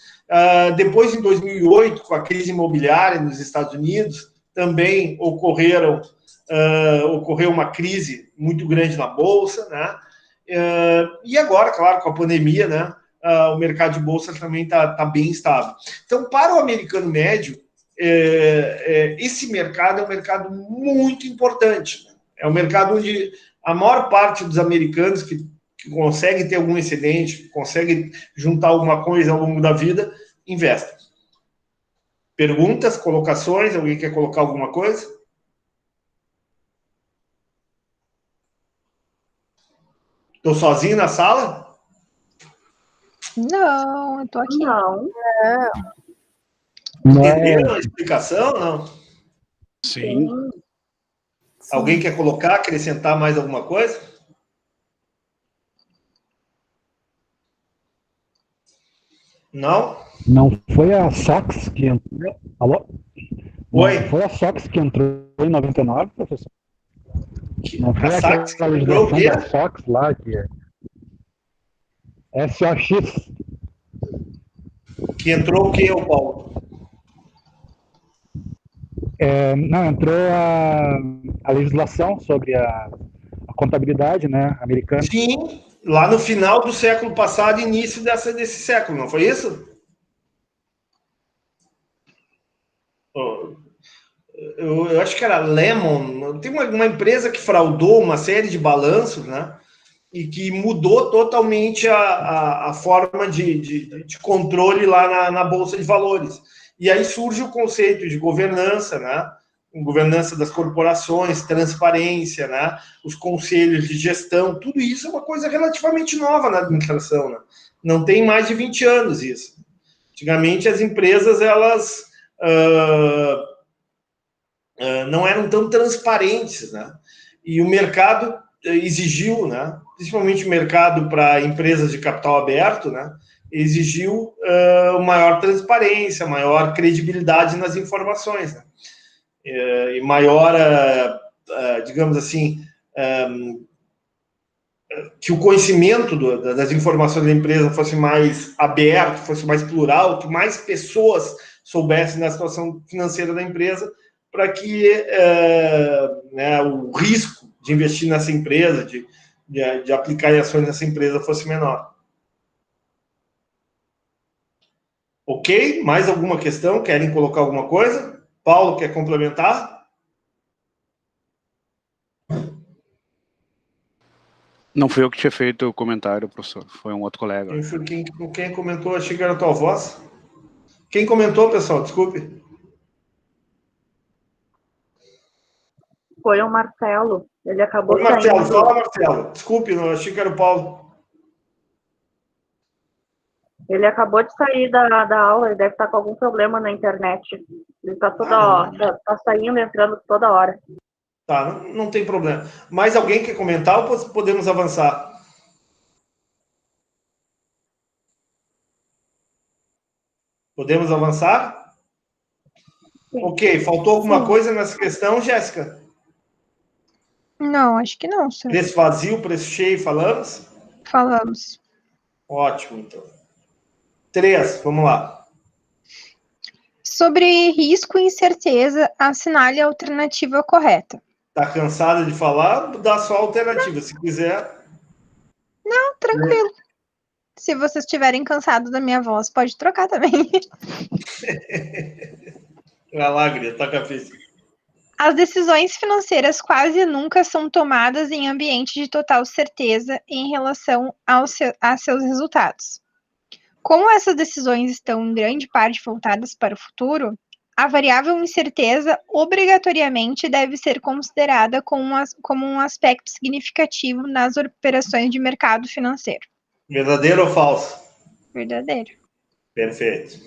Depois, em 2008, com a crise imobiliária nos Estados Unidos, também ocorreu uma crise muito grande na Bolsa, né? E agora, claro, com a pandemia, né? O mercado de bolsa também está bem estável. Então, para o americano médio, esse mercado é um mercado muito importante. Né? É um mercado onde a maior parte dos americanos que conseguem ter algum excedente, conseguem juntar alguma coisa ao longo da vida, investem. Perguntas, colocações? Alguém quer colocar alguma coisa? Estou sozinho na sala? Não, eu tô aqui. Não. Entenderam a explicação? Não? Sim. Alguém quer colocar, acrescentar mais alguma coisa? Não? Não foi a Sox que entrou? Alô? Oi? Não foi a Sox que entrou em 99, professor? Não foi A aquela Sox que entrou o legislação quê? da Sox lá, que é SOX. Que entrou o quê, Paulo? Não, entrou a legislação sobre a contabilidade, né, americana. Sim, lá no final do século passado, início desse século, não foi isso? Eu acho que era Lemon. Tem uma empresa que fraudou uma série de balanços, né? E que mudou totalmente a forma de controle lá na Bolsa de Valores. E aí surge o conceito de governança, né? Governança das corporações, transparência, né? Os conselhos de gestão, tudo isso é uma coisa relativamente nova na administração, né? Não tem mais de 20 anos isso. Antigamente as empresas, elas não eram tão transparentes, né? E o mercado exigiu, né? Principalmente o mercado para empresas de capital aberto, né? Exigiu maior transparência, maior credibilidade nas informações, né? E maior, digamos assim, que o conhecimento das informações da empresa fosse mais aberto, fosse mais plural, que mais pessoas soubessem da situação financeira da empresa, para que né, o risco de investir nessa empresa, de aplicar ações nessa empresa fosse menor. Ok? Mais alguma questão? Querem colocar alguma coisa? Paulo, quer complementar? Não fui eu que tinha feito o comentário, professor. Foi um outro colega. Quem comentou? Achei que era a tua voz. Quem comentou, pessoal? Desculpe. Foi o Marcelo. Ele acabou Oi, Marcelo. saindo. Fala, Marcelo. Desculpe, não achei que era o Paulo. Ele acabou de sair da aula, ele deve estar com algum problema na internet. Ele está toda hora, tá saindo e entrando toda hora. Tá, não tem problema. Mais alguém quer comentar ou podemos avançar? Podemos avançar? Sim. Ok, faltou alguma coisa nessa questão, Jéssica? Não, acho que não, senhor. Preço vazio, preço cheio, falamos? Falamos. Ótimo, então. 3, vamos lá. Sobre risco e incerteza, assinale a alternativa correta. Tá cansada de falar? Dá só a alternativa, se quiser. Não, tranquilo. Se vocês estiverem cansados da minha voz, pode trocar também. Vai lá, Gria, toca a ficha. As decisões financeiras quase nunca são tomadas em ambiente de total certeza em relação a seus resultados. Como essas decisões estão em grande parte voltadas para o futuro, a variável incerteza obrigatoriamente deve ser considerada como um aspecto significativo nas operações de mercado financeiro. Verdadeiro ou falso? Verdadeiro. Perfeito.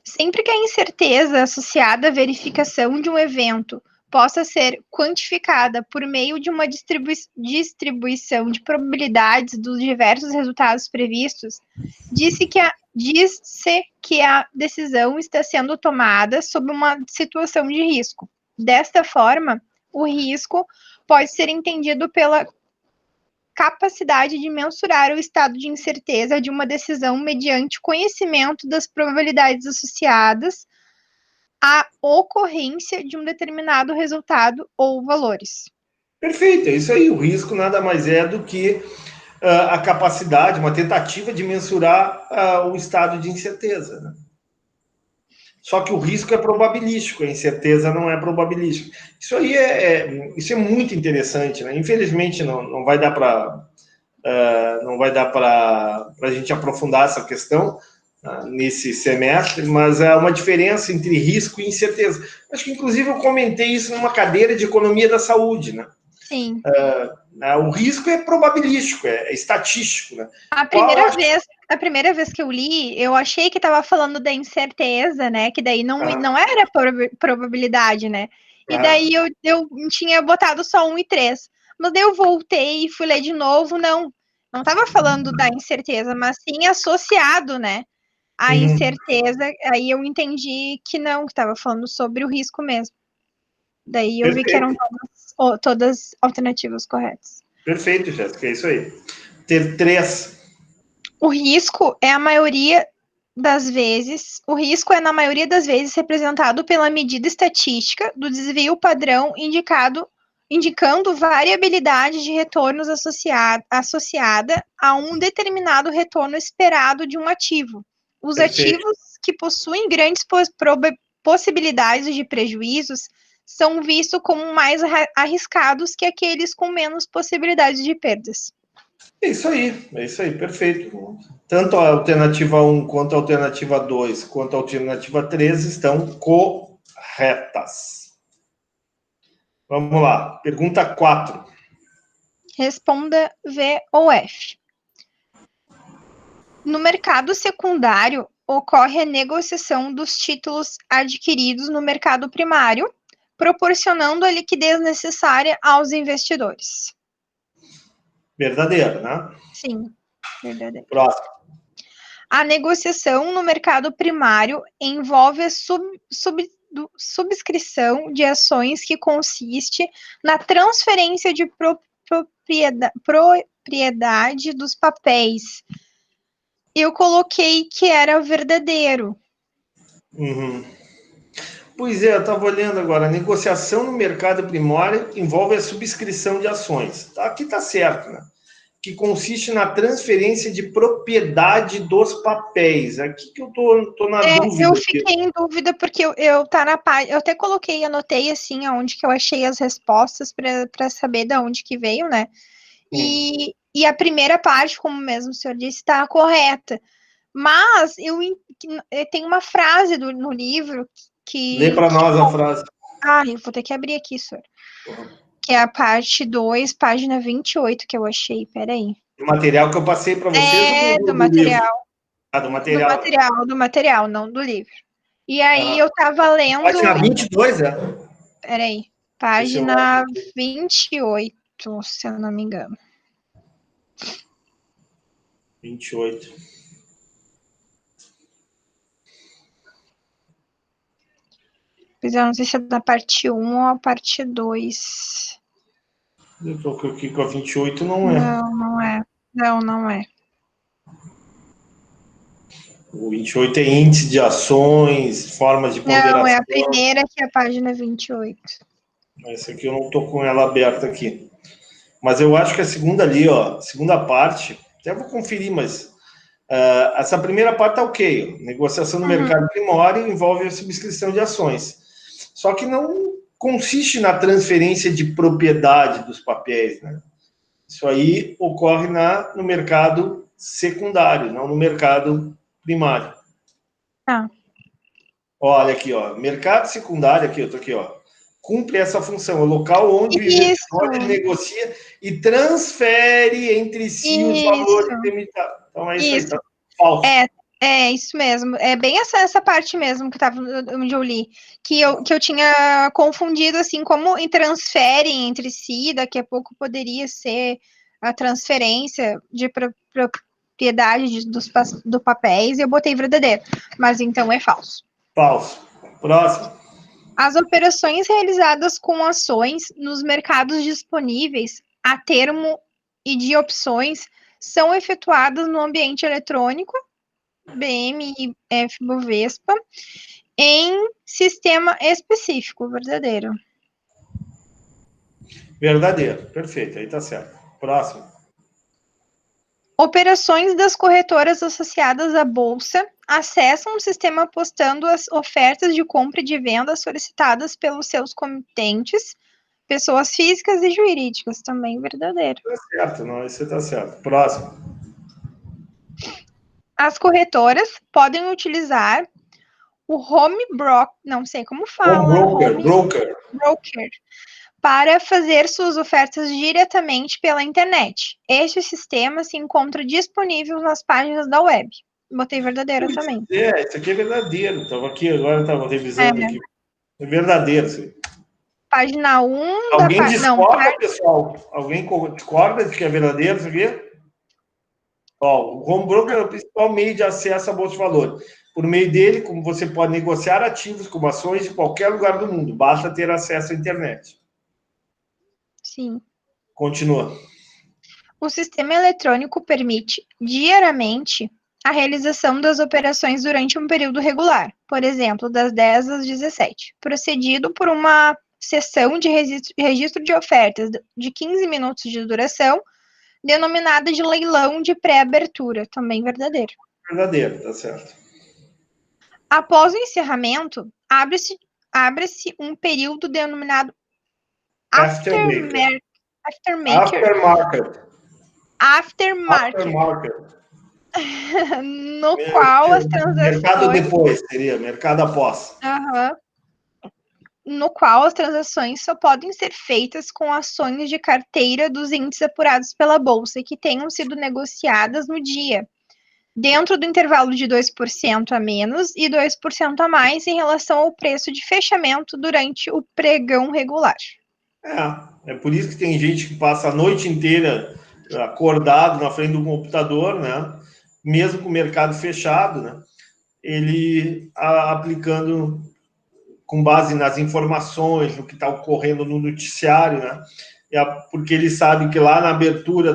Sempre que a incerteza associada à verificação de um evento possa ser quantificada por meio de uma distribuição de probabilidades dos diversos resultados previstos, diz-se que a decisão está sendo tomada sob uma situação de risco. Desta forma, o risco pode ser entendido pela capacidade de mensurar o estado de incerteza de uma decisão mediante conhecimento das probabilidades associadas à ocorrência de um determinado resultado ou valores. Perfeito, é isso aí. O risco nada mais é do que a capacidade, uma tentativa de mensurar o estado de incerteza, né? Só que o risco é probabilístico, a incerteza não é probabilística. Isso aí isso é muito interessante, né? Infelizmente não vai dar para a gente aprofundar essa questão nesse semestre, mas há uma diferença entre risco e incerteza. Acho que, inclusive, eu comentei isso numa cadeira de economia da saúde, né? Sim. O risco é probabilístico, é estatístico, né? A primeira vez que eu li, eu achei que estava falando da incerteza, né? Que daí não era probabilidade, né? E daí eu tinha botado só 1 e 3. Mas daí eu voltei e fui ler de novo, não estava falando da incerteza, mas sim associado, né? A incerteza, aí eu entendi que não, que estava falando sobre o risco mesmo. Daí eu vi que eram todas alternativas corretas. Perfeito, Jéssica, é isso aí. Ter 3. O risco é na maioria das vezes representado pela medida estatística do desvio padrão indicando variabilidade de retornos associada a um determinado retorno esperado de um ativo. Os ativos que possuem grandes possibilidades de prejuízos são vistos como mais arriscados que aqueles com menos possibilidades de perdas. É isso aí, perfeito. Tanto a alternativa 1, quanto a alternativa 2, quanto a alternativa 3 estão corretas. Vamos lá, pergunta 4. Responda V ou F. No mercado secundário, ocorre a negociação dos títulos adquiridos no mercado primário, proporcionando a liquidez necessária aos investidores. Verdadeiro, né? Sim, verdadeiro. Próximo. A negociação no mercado primário envolve a subscrição de ações que consiste na transferência de propriedade dos papéis. Eu coloquei que era verdadeiro. Pois é, eu estava olhando agora. A negociação no mercado primário envolve a subscrição de ações. Aqui está certo, né? Que consiste na transferência de propriedade dos papéis. Aqui que eu tô na dúvida. Eu fiquei em dúvida porque eu tá na página. Eu até anotei assim aonde que eu achei as respostas para saber de onde que veio, né? E a primeira parte, como mesmo o senhor disse, está correta. Mas tem uma frase no livro que... Lê para nós a frase. Eu vou ter que abrir aqui, senhor. Que é a parte 2, página 28, que eu achei. Peraí. O material que eu passei para vocês? Do material. Do material. Do material, não do livro. E aí eu tava lendo... Página 22, é? Peraí. Página 28, se eu não me engano. 28. Pois eu não sei se é da parte 1 ou a parte 2. Eu tô aqui com a 28, não é. Não é. Não é. O 28 é índice de ações, formas de ponderação. Não, é a primeira que é a página 28. Essa aqui eu não tô com ela aberta aqui. Mas eu acho que a segunda ali, ó, segunda parte, até vou conferir, mas essa primeira parte tá ok. Negociação no mercado primário envolve a subscrição de ações. Só que não consiste na transferência de propriedade dos papéis, né? Isso aí ocorre no mercado secundário, não no mercado primário. Olha aqui, ó, mercado secundário, aqui, eu tô aqui, ó. cumpre essa função, é o local onde o investidor negocia e transfere entre si os valores limitados. Então, é isso aí, tá falso. É isso mesmo. É bem essa parte mesmo que estava onde eu li. Que eu tinha confundido, assim, como transferem entre si, daqui a pouco poderia ser a transferência de propriedade dos papéis, e eu botei verdadeiro. Mas então é falso. Falso. Próximo. As operações realizadas com ações nos mercados disponíveis a termo e de opções são efetuadas no ambiente eletrônico, BMF Bovespa, em sistema específico, verdadeiro. Verdadeiro, perfeito, aí tá certo. Próximo. Operações das corretoras associadas à Bolsa acessam o sistema postando as ofertas de compra e de venda solicitadas pelos seus comitentes, pessoas físicas e jurídicas, também verdadeiro. Tá certo, não, isso tá certo. Próximo. As corretoras podem utilizar o home broker, não sei como fala. Broker. Para fazer suas ofertas diretamente pela internet. Este sistema se encontra disponível nas páginas da web. Botei verdadeiro também. Isso aqui é verdadeiro. Estava aqui agora, estava revisando aqui. É verdadeiro, sim. Página 1 Alguém discorda, pessoal? Alguém discorda de que é verdadeiro isso aqui? Ó, o home broker é o principal meio de acesso à bolsa de valores. Por meio dele, como você pode negociar ativos como ações de qualquer lugar do mundo. Basta ter acesso à internet. Sim. Continua. O sistema eletrônico permite, diariamente, a realização das operações durante um período regular, por exemplo, das 10 às 17, procedido por uma sessão de registro de ofertas de 15 minutos de duração, denominada de leilão de pré-abertura, também verdadeiro. Verdadeiro, tá certo. Após o encerramento, abre-se um período denominado Aftermarket. No qual as transações... Mercado depois, seria, mercado após. No qual as transações só podem ser feitas com ações de carteira dos índices apurados pela Bolsa que tenham sido negociadas no dia, dentro do intervalo de 2% a menos e 2% a mais em relação ao preço de fechamento durante o pregão regular. É por isso que tem gente que passa a noite inteira acordado na frente do computador, né? Mesmo com o mercado fechado, né? Ele aplicando com base nas informações, no que está ocorrendo no noticiário, né? Porque ele sabe que lá na abertura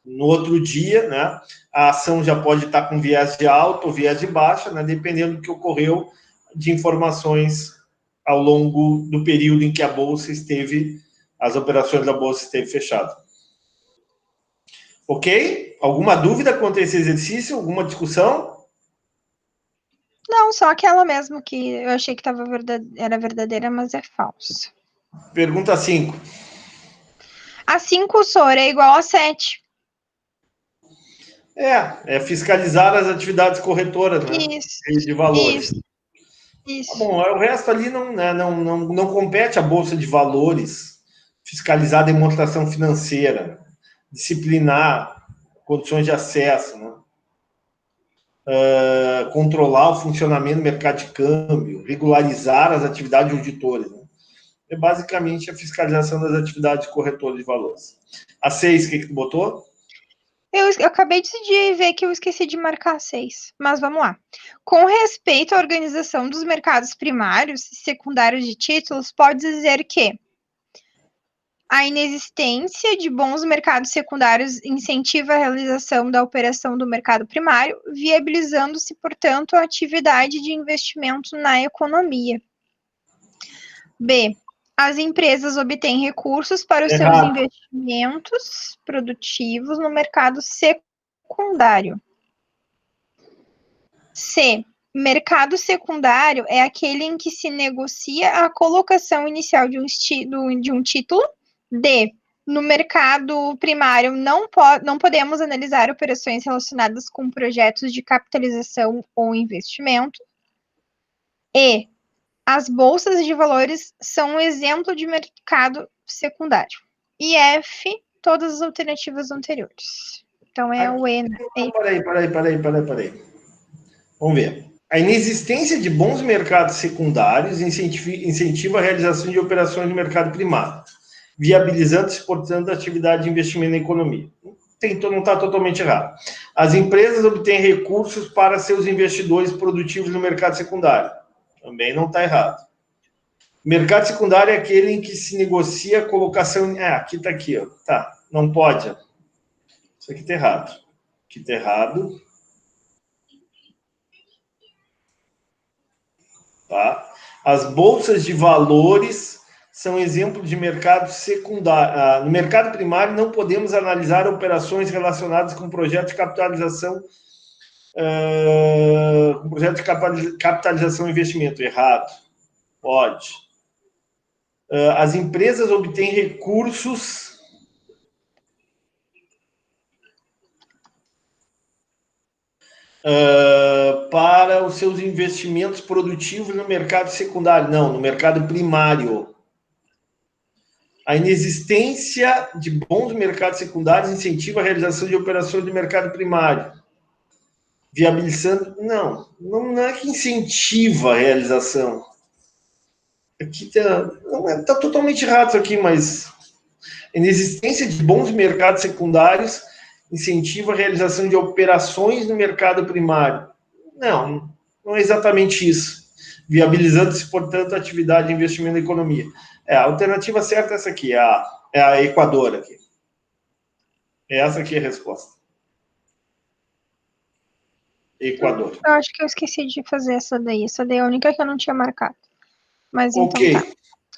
no outro dia, né? A ação já pode estar com viés de alta ou viés de baixa, né? Dependendo do que ocorreu de informações ao longo do período em que a bolsa as operações da bolsa esteve fechada. Ok? Alguma dúvida quanto a esse exercício? Alguma discussão? Não, só aquela mesmo que eu achei que era verdadeira, mas é falsa. Pergunta 5. A 5, Sora, é igual a 7. É fiscalizar as atividades corretoras, né? Isso. De valores. Isso. Bom, o resto ali não compete à Bolsa de Valores fiscalizar a demonstração financeira, disciplinar condições de acesso, né? Controlar o funcionamento do mercado de câmbio, regularizar as atividades de auditores. Né? É basicamente a fiscalização das atividades corretoras de valores. A 6, o que tu botou? Eu acabei de ver que eu esqueci de marcar 6, mas vamos lá. Com respeito à organização dos mercados primários e secundários de títulos, pode dizer que a inexistência de bons mercados secundários incentiva a realização da operação do mercado primário, viabilizando-se, portanto, a atividade de investimento na economia. B. As empresas obtêm recursos para os seus investimentos produtivos no mercado secundário. C. Mercado secundário é aquele em que se negocia a colocação inicial de um título. D. No mercado primário, não podemos analisar operações relacionadas com projetos de capitalização ou investimento. E. As bolsas de valores são um exemplo de mercado secundário. E F, todas as alternativas anteriores. Então, é o E, né? Peraí. Vamos ver. A inexistência de bons mercados secundários incentiva a realização de operações no mercado primário, viabilizando e exportando a atividade de investimento na economia. Não está totalmente errado. As empresas obtêm recursos para seus investidores produtivos no mercado secundário. Também não está errado. Mercado secundário é aquele em que se negocia a colocação... aqui está aqui, ó. Tá, não pode. Ó. Isso aqui está errado. Aqui está errado. Tá? As bolsas de valores são exemplos de mercado secundário. No mercado primário, não podemos analisar operações relacionadas com projetos de capitalização e investimento. Errado. Pode. As empresas obtêm recursos para os seus investimentos produtivos no mercado secundário. Não, no mercado primário. A inexistência de bons mercados secundários incentiva a realização de operações no mercado primário. Viabilizando... Não é que incentiva a realização. Aqui está totalmente errado isso aqui, mas... A inexistência de bons mercados secundários incentiva a realização de operações no mercado primário. Não é exatamente isso. Viabilizando-se, portanto, a atividade de investimento na economia. A alternativa certa é essa aqui, é a Equador aqui. Essa aqui é a resposta. Equador. Eu acho que eu esqueci de fazer essa daí. Essa daí é a única que eu não tinha marcado. Mas ok, então tá.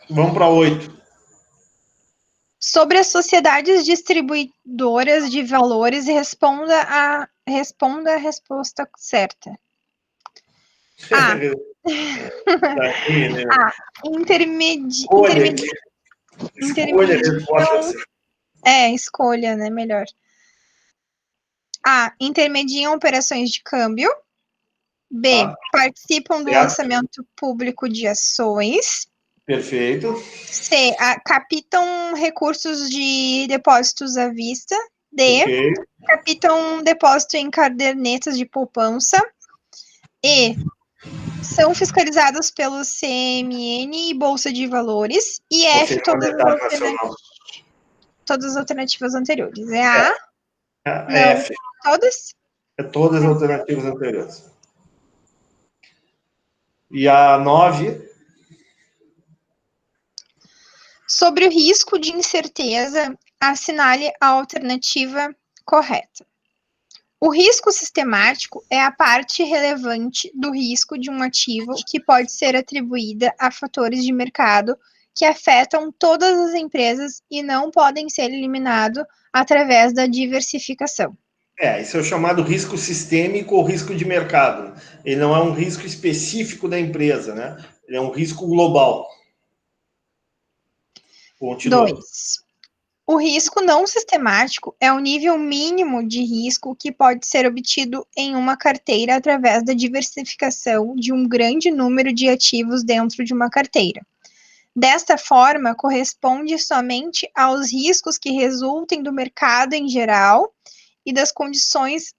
Vamos para 8. Sobre as sociedades distribuidoras de valores, responda a resposta certa. Escolha, né? Melhor. A. Intermediam operações de câmbio. B. Participam do lançamento público de ações. Perfeito. C. Captam recursos de depósitos à vista. D. Captam depósito em cadernetas de poupança. E. São fiscalizados pelo CMN e Bolsa de Valores. E F. Todas as alternativas anteriores. É A? F. Todas? É todas as alternativas anteriores. E a 9... Sobre o risco de incerteza, assinale a alternativa correta. O risco sistemático é a parte relevante do risco de um ativo que pode ser atribuída a fatores de mercado que afetam todas as empresas e não podem ser eliminados através da diversificação. Isso é o chamado risco sistêmico ou risco de mercado. Ele não é um risco específico da empresa, né? Ele é um risco global. 2. O risco não sistemático é o nível mínimo de risco que pode ser obtido em uma carteira através da diversificação de um grande número de ativos dentro de uma carteira. Desta forma, corresponde somente aos riscos que resultem do mercado em geral e das condições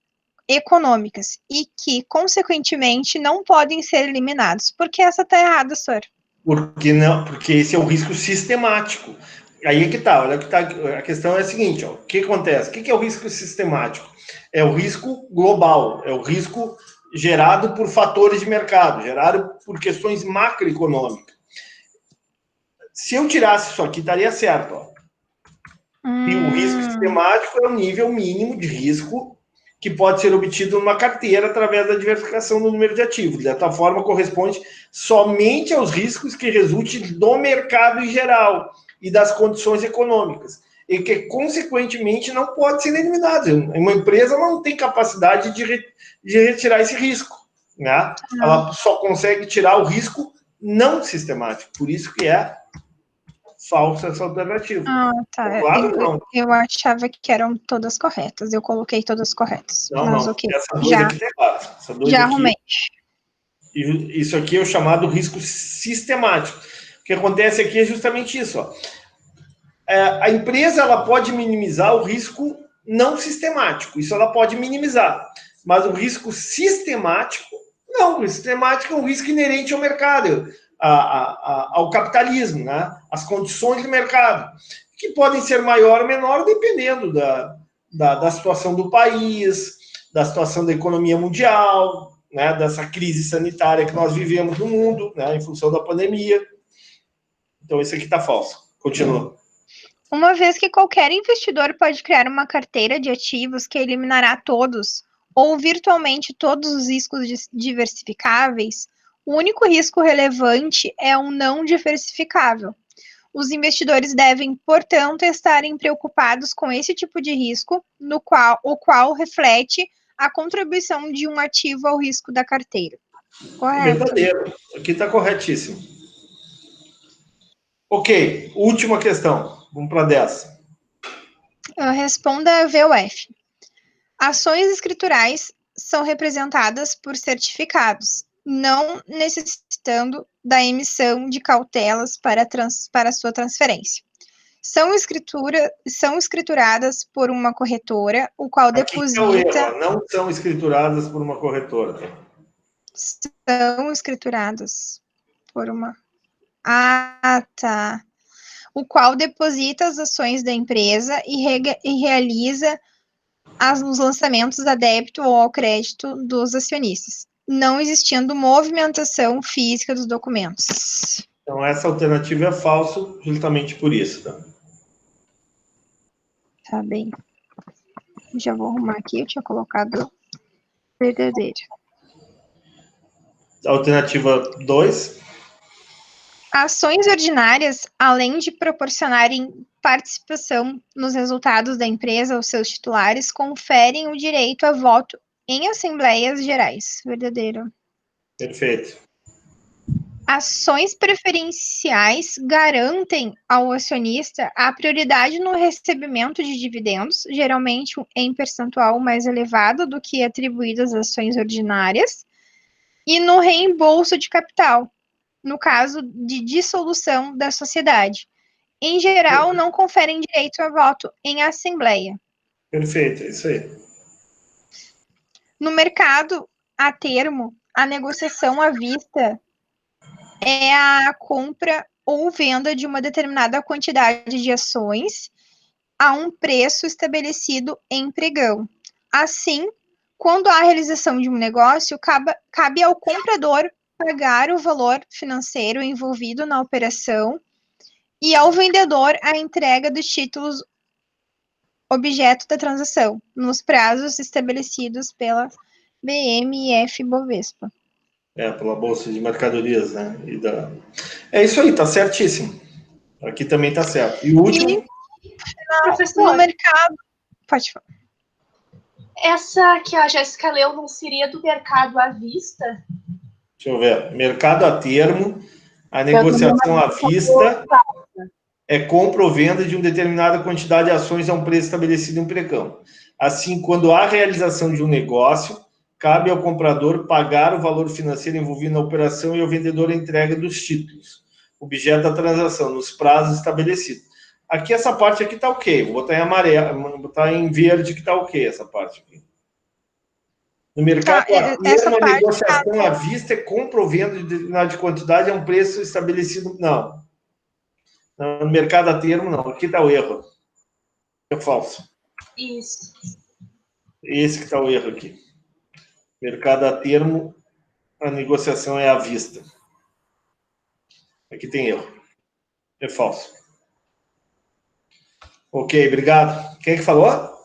econômicas e que, consequentemente, não podem ser eliminados. Por que essa está errada, senhor? Porque esse é o risco sistemático. Aí é que tá, olha que tá, a questão é a seguinte, ó, o que acontece? O que é o risco sistemático? É o risco global, é o risco gerado por fatores de mercado, gerado por questões macroeconômicas. Se eu tirasse isso aqui, estaria certo, ó. E o risco sistemático é o nível mínimo de risco que pode ser obtido numa carteira através da diversificação do número de ativos. Dessa forma, corresponde somente aos riscos que resultem do mercado em geral e das condições econômicas, e que, consequentemente, não pode ser eliminado. Uma empresa não tem capacidade de retirar esse risco, né? Ela só consegue tirar o risco não sistemático, por isso que é falsa essa alternativa. Tá. Claro, não. Eu achava que eram todas corretas, eu coloquei todas corretas. Não, mas não. ok. Essa 2 aqui tem errado. Já arrumei. Isso aqui é o chamado risco sistemático. O que acontece aqui é justamente isso. Ó. A empresa ela pode minimizar o risco não sistemático. Isso ela pode minimizar. Mas o risco sistemático, não. O sistemático é um risco inerente ao mercado, ao capitalismo, né? As condições do mercado, que podem ser maior ou menor dependendo da situação do país, da situação da economia mundial, né? Dessa crise sanitária que nós vivemos no mundo, né? Em função da pandemia. Então, isso aqui está falso. Continua. Uma vez que qualquer investidor pode criar uma carteira de ativos que eliminará todos ou virtualmente todos os riscos diversificáveis, o único risco relevante é o não diversificável. Os investidores devem, portanto, estarem preocupados com esse tipo de risco, o qual reflete a contribuição de um ativo ao risco da carteira. Correto? Verdadeiro. Aqui está corretíssimo. Ok, última questão. Vamos para 10. Responda a VUF. Ações escriturais são representadas por certificados, não necessitando da emissão de cautelas para sua transferência. São escrituradas por uma corretora, o qual deposita... Aqui é o erro, não são escrituradas por uma corretora. São escrituradas por uma... Ah, tá. O qual deposita as ações da empresa e realiza os lançamentos a débito ou ao crédito dos acionistas, não existindo movimentação física dos documentos. Então, essa alternativa é falso justamente por isso. Tá bem. Já vou arrumar aqui, eu tinha colocado verdadeiro. Alternativa 2. Ações ordinárias, além de proporcionarem participação nos resultados da empresa aos seus titulares, conferem o direito a voto em assembleias gerais. Verdadeiro. Perfeito. Ações preferenciais garantem ao acionista a prioridade no recebimento de dividendos, geralmente em percentual mais elevado do que atribuído às ações ordinárias, e no reembolso de capital, no caso de dissolução da sociedade. Em geral, não conferem direito a voto em assembleia. Perfeito, é isso aí. No mercado a termo, a negociação à vista é a compra ou venda de uma determinada quantidade de ações a um preço estabelecido em pregão. Assim, quando há a realização de um negócio, cabe ao comprador pagar o valor financeiro envolvido na operação e ao vendedor a entrega dos títulos objeto da transação, nos prazos estabelecidos pela BMF Bovespa. Pela Bolsa de Mercadorias, né? É isso aí, tá certíssimo. Aqui também tá certo. E o último? No mercado... Pode falar. Essa que a Jéssica leu não seria do mercado à vista? Deixa eu ver. Mercado a termo, a negociação à vista é compra ou venda de uma determinada quantidade de ações a um preço estabelecido em pregão. Assim, quando há realização de um negócio, cabe ao comprador pagar o valor financeiro envolvido na operação e ao vendedor a entrega dos títulos, objeto da transação, nos prazos estabelecidos. Aqui, essa parte aqui está ok. Vou botar em amarelo, vou botar em verde que está ok, essa parte aqui. No mercado, a negociação à vista é compra ou venda de determinada quantidade a um preço estabelecido. Não. No mercado a termo, não. Aqui está o erro. É falso. Isso. Esse que está o erro aqui. Mercado a termo, a negociação é à vista. Aqui tem erro. É falso. Ok, obrigado. Quem é que falou?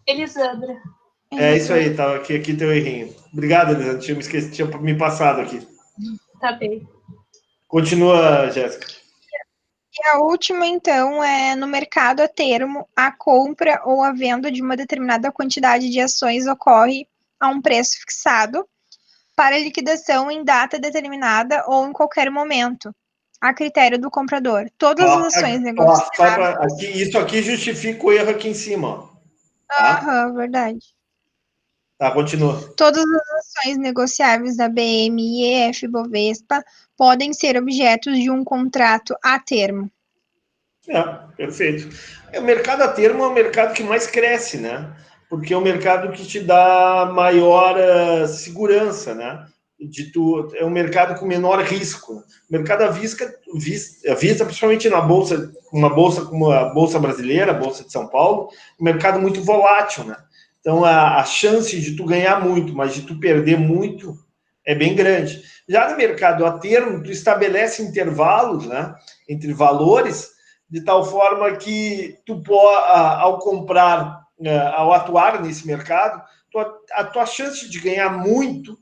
Elisandra. É isso aí, tá aqui teu errinho. Obrigado, Elisandra. Tinha me esquecido, tinha me passado aqui. Tá bem. Continua, Jéssica. E a última, então, é no mercado a termo, a compra ou a venda de uma determinada quantidade de ações ocorre a um preço fixado para liquidação em data determinada ou em qualquer momento, a critério do comprador. Todas as ações negociadas... Isso aqui justifica o erro aqui em cima. Ó. Tá? Verdade. Tá, continua. Todas as ações negociáveis da BM e EF-Bovespa podem ser objetos de um contrato a termo. Perfeito. O mercado a termo é o mercado que mais cresce, né? Porque é o mercado que te dá maior segurança, né? É um mercado com menor risco. O mercado à vista, principalmente na bolsa, uma bolsa como a Bolsa Brasileira, a Bolsa de São Paulo, um mercado muito volátil, né? Então, a chance de tu ganhar muito, mas de tu perder muito, é bem grande. Já no mercado a termo, tu estabelece intervalos, né, entre valores, de tal forma que tu ao comprar, ao atuar nesse mercado, a tua chance de ganhar muito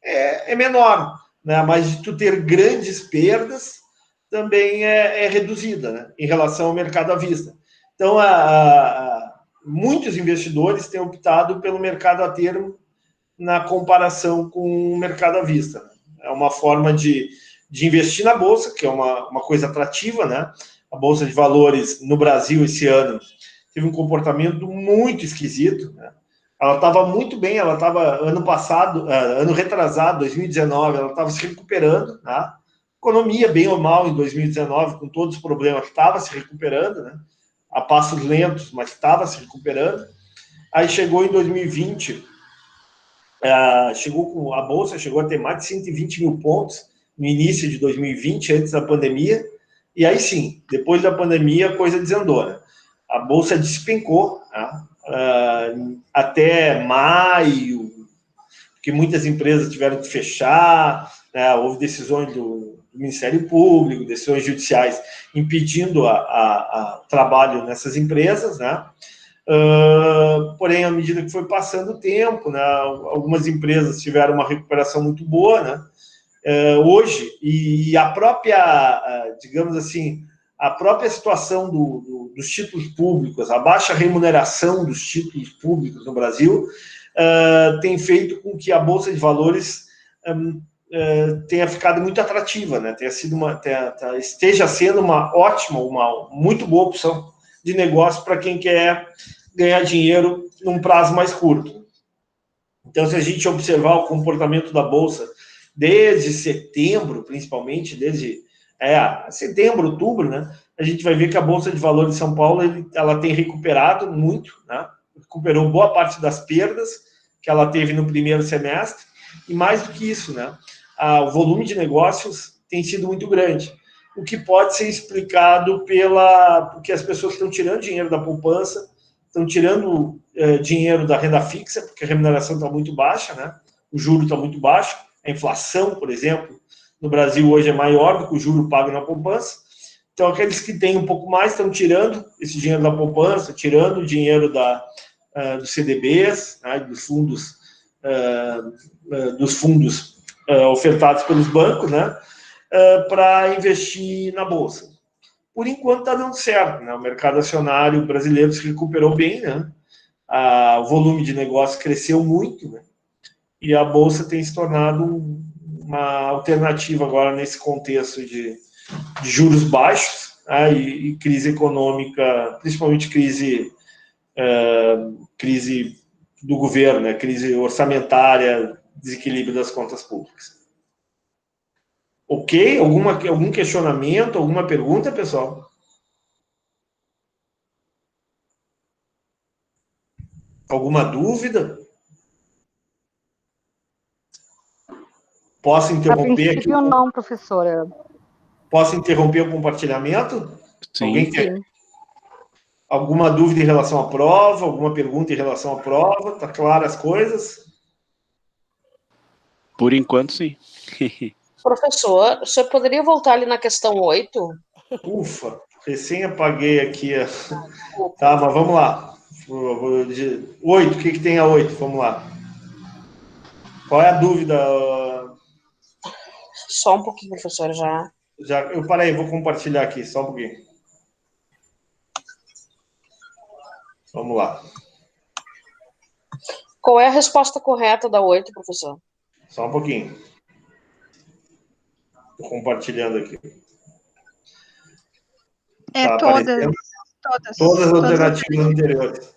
é menor, né? Mas de tu ter grandes perdas também é reduzida, né, em relação ao mercado à vista. Então, muitos investidores têm optado pelo mercado a termo na comparação com o mercado à vista. Né? É uma forma de investir na Bolsa, que é uma coisa atrativa, né? A Bolsa de Valores no Brasil esse ano teve um comportamento muito esquisito, né? Ela estava muito bem, ela estava ano retrasado, 2019, ela estava se recuperando, né? Economia, bem ou mal, em 2019, com todos os problemas, estava se recuperando, né? A passos lentos, mas estava se recuperando. Aí chegou em 2020, a Bolsa chegou a ter mais de 120 mil pontos no início de 2020, antes da pandemia, e aí sim, depois da pandemia, a coisa desandou, né? A Bolsa despencou, né? Até maio, porque muitas empresas tiveram que fechar, né? Houve decisões do Ministério Público, decisões judiciais impedindo o trabalho nessas empresas, né? Porém, à medida que foi passando o tempo, né, algumas empresas tiveram uma recuperação muito boa, né? Hoje, e a própria, digamos assim, a própria situação dos títulos públicos, a baixa remuneração dos títulos públicos no Brasil, tem feito com que a Bolsa de Valores tenha ficado muito atrativa, né? Esteja sendo uma ótima, uma muito boa opção de negócio para quem quer ganhar dinheiro num prazo mais curto. Então, se a gente observar o comportamento da Bolsa desde setembro, principalmente, desde setembro, outubro, né, a gente vai ver que a Bolsa de Valores de São Paulo ela tem recuperado muito, né, recuperou boa parte das perdas que ela teve no primeiro semestre, e mais do que isso, né, o volume de negócios tem sido muito grande, o que pode ser explicado porque as pessoas estão tirando dinheiro da poupança, estão tirando dinheiro da renda fixa, porque a remuneração está muito baixa, né? O juro está muito baixo, a inflação, por exemplo, no Brasil hoje é maior do que o juro pago na poupança. Então, aqueles que têm um pouco mais estão tirando esse dinheiro da poupança, tirando o dinheiro dos CDBs, né? dos fundos ofertados pelos bancos, né? Para investir na Bolsa. Por enquanto está dando certo, né? O mercado acionário brasileiro se recuperou bem, né? O volume de negócio cresceu muito, né? E a Bolsa tem se tornado uma alternativa agora nesse contexto de juros baixos, né? E crise econômica, principalmente crise do governo, né? Crise orçamentária, desequilíbrio das contas públicas. Ok? Algum questionamento, alguma pergunta, pessoal? Alguma dúvida? Posso interromper aqui? Não, professora. Posso interromper o compartilhamento? Sim. Alguém tem alguma dúvida em relação à prova? Alguma pergunta em relação à prova? Tá claras as coisas? Por enquanto, sim. Professor, o senhor poderia voltar ali na questão 8? Ufa, recém apaguei aqui. Tá, mas vamos lá. 8, o que tem a 8? Vamos lá. Qual é a dúvida? Só um pouquinho, professor, já. Eu parei, vou compartilhar aqui, só um pouquinho. Vamos lá. Qual é a resposta correta da 8, professor? Só um pouquinho. Estou compartilhando aqui. Tá todas. Todas as alternativas anteriores.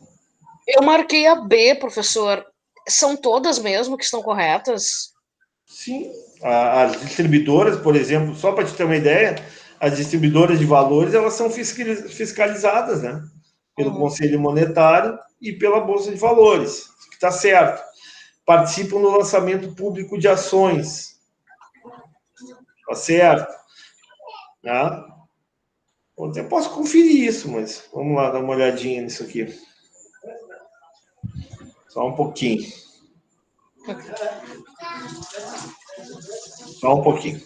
Eu marquei a B, professor. São todas mesmo que estão corretas? Sim, as distribuidoras, por exemplo, só para te ter uma ideia, as distribuidoras de valores, elas são fiscalizadas, né? Pelo Conselho Monetário e pela Bolsa de Valores, que está certo. Participam no lançamento público de ações. Está certo. Tá? Eu posso conferir isso, mas vamos lá dar uma olhadinha nisso aqui. Só um pouquinho. Só um pouquinho.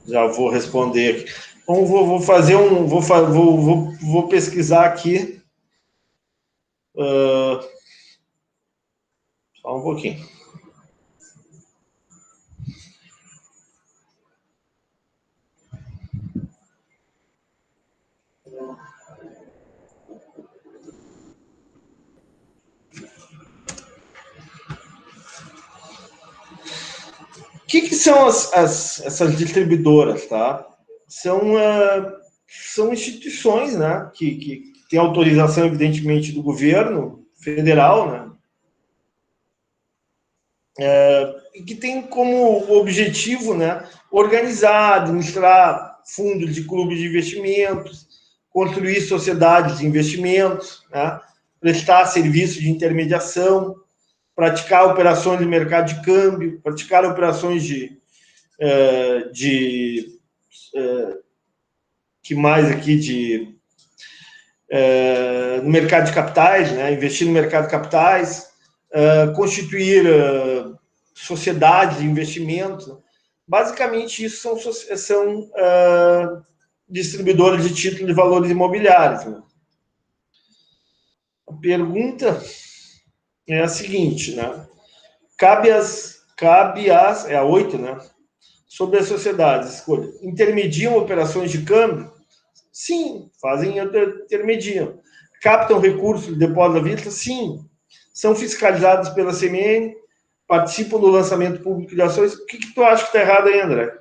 Já vou responder aqui. Então, vou fazer um... Vou pesquisar aqui. Só um pouquinho. O que são essas distribuidoras, tá? São instituições, né, que têm autorização, evidentemente, do governo federal, né, e que tem como objetivo, né, organizar, administrar fundos de clubes de investimentos, construir sociedades de investimentos, né, prestar serviço de intermediação, praticar operações de mercado de câmbio, praticar operações que mais aqui no mercado de capitais, né, investir no mercado de capitais, constituir sociedades de investimento. Basicamente, isso são distribuidores de títulos de valores imobiliários. Né? A pergunta é a seguinte, né? Cabe a 8, né? Sobre as sociedades, escolha. Intermediam operações de câmbio? Sim, fazem intermediam. Captam recursos de depósito à vista? Sim. São fiscalizados pela CMN? Participam do lançamento público de ações? O que tu acha que está errado aí, André?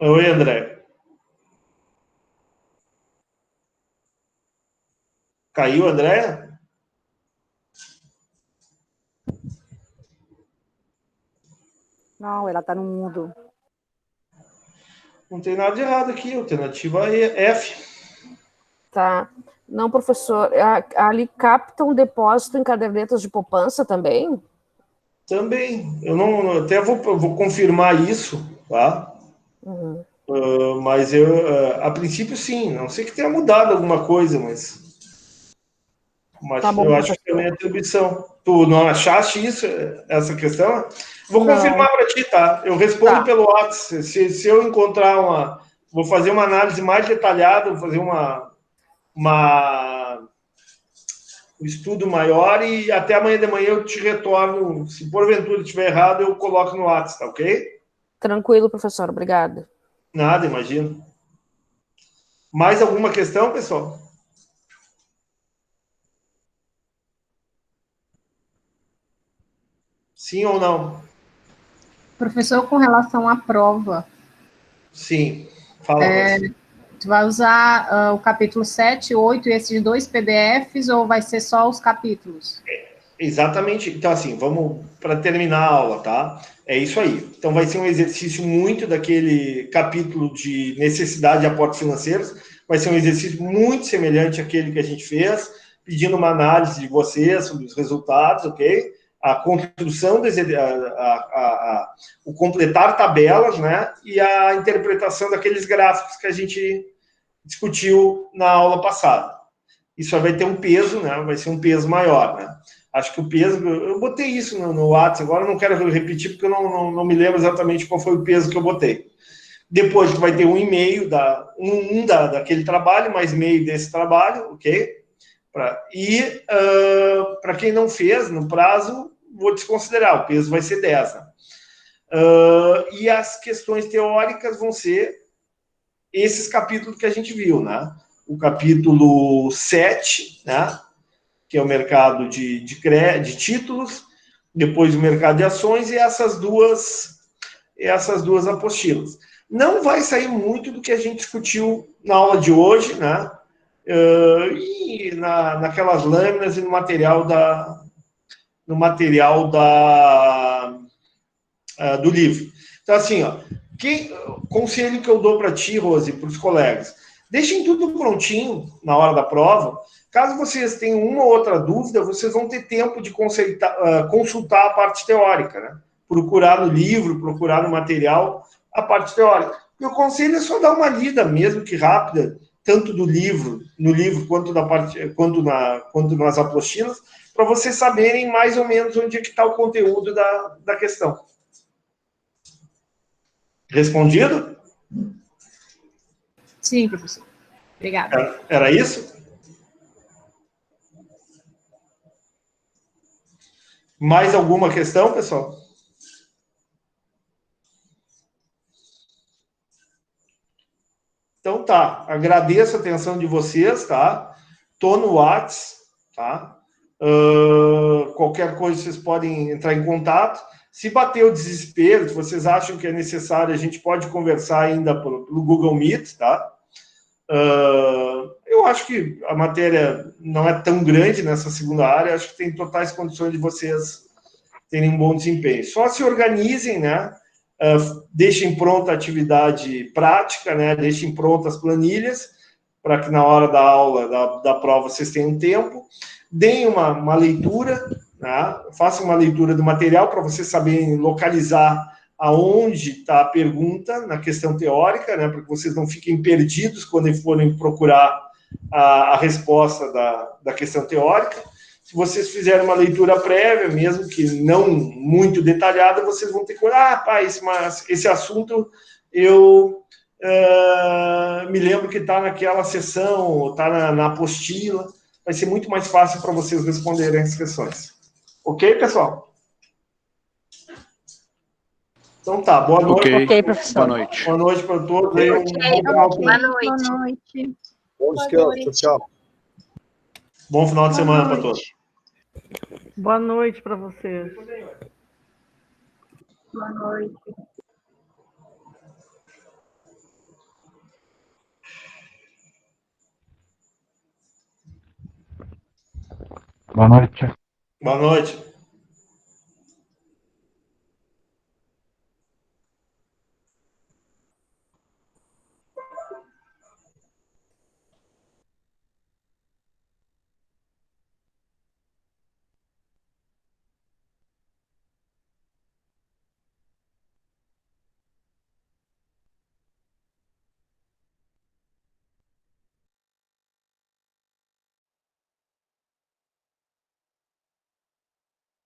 Oi, André. Caiu, André? Não, ela está no mudo. Não tem nada de errado aqui, alternativa F. Tá. Não, professor, ali captam depósito em cadernetas de poupança também? Também. Eu não, até vou confirmar isso, tá? Uhum. Mas a princípio, sim. Não sei que tenha mudado alguma coisa, mas tá bom, eu acho que também é atribuição. Tu não achaste isso, essa questão? Vou confirmar para ti, tá? Eu respondo pelo WhatsApp. Se eu encontrar vou fazer uma análise mais detalhada, vou fazer um estudo maior e até amanhã de manhã eu te retorno. Se porventura estiver errado, eu coloco no WhatsApp, tá ok? Tranquilo, professor. Obrigada. Nada, imagino. Mais alguma questão, pessoal? Sim ou não? Professor, com relação à prova. Sim, fala. Tu vai usar o capítulo 7, 8 e esses 2 PDFs ou vai ser só os capítulos? Exatamente. Então, assim, vamos para terminar a aula, tá? É isso aí. Então, vai ser um exercício muito daquele capítulo de necessidade de aportes financeiros. Vai ser um exercício muito semelhante àquele que a gente fez, pedindo uma análise de vocês sobre os resultados, ok? A construção, o completar tabelas, né? E a interpretação daqueles gráficos que a gente discutiu na aula passada. Isso vai ter um peso, né? Vai ser um peso maior, né? Acho que o peso... Eu botei isso no WhatsApp, agora eu não quero repetir, porque eu não me lembro exatamente qual foi o peso que eu botei. Depois tu vai ter um e-mail daquele trabalho, mais e-mail desse trabalho, ok? Para quem não fez, no prazo, vou desconsiderar, o peso vai ser 10. Né? E as questões teóricas vão ser esses capítulos que a gente viu, né? O capítulo 7, né? Que é o mercado de títulos, depois o mercado de ações, e essas duas apostilas. Não vai sair muito do que a gente discutiu na aula de hoje, né? E naquelas lâminas e no material do livro. Então, assim, ó, conselho que eu dou para ti, Rose, para os colegas, deixem tudo prontinho na hora da prova. Caso vocês tenham uma ou outra dúvida, vocês vão ter tempo de consultar a parte teórica, né? Procurar no livro, procurar no material a parte teórica. E o conselho é só dar uma lida, mesmo que rápida, tanto no livro quanto nas apostilas, para vocês saberem mais ou menos onde é que está o conteúdo da questão. Respondido? Sim, professor. Obrigada. Era isso? Mais alguma questão, pessoal? Então tá, agradeço a atenção de vocês, tá? Tô no WhatsApp, tá? Qualquer coisa vocês podem entrar em contato. Se bater o desespero, se vocês acham que é necessário, a gente pode conversar ainda pelo Google Meet, tá? Eu acho que a matéria não é tão grande nessa segunda área, acho que tem totais condições de vocês terem um bom desempenho. Só se organizem, né? Deixem pronta a atividade prática, né? Deixem prontas as planilhas, para que na hora da aula, da prova, vocês tenham tempo. Deem uma leitura, né? Façam uma leitura do material para vocês saberem localizar aonde está a pergunta na questão teórica, né? Para que vocês não fiquem perdidos quando forem procurar a resposta da questão teórica. Se vocês fizerem uma leitura prévia, mesmo que não muito detalhada, vocês vão ter que olhar, esse assunto eu me lembro que está naquela sessão, está na apostila. Vai ser muito mais fácil para vocês responderem as questões. Ok, pessoal? Então tá, boa noite. Ok, professor. Boa noite. Boa noite para todos. Boa noite. Bom descanso, tchau. Bom final de semana para todos. Boa noite para vocês. Boa noite. Boa noite. Boa noite.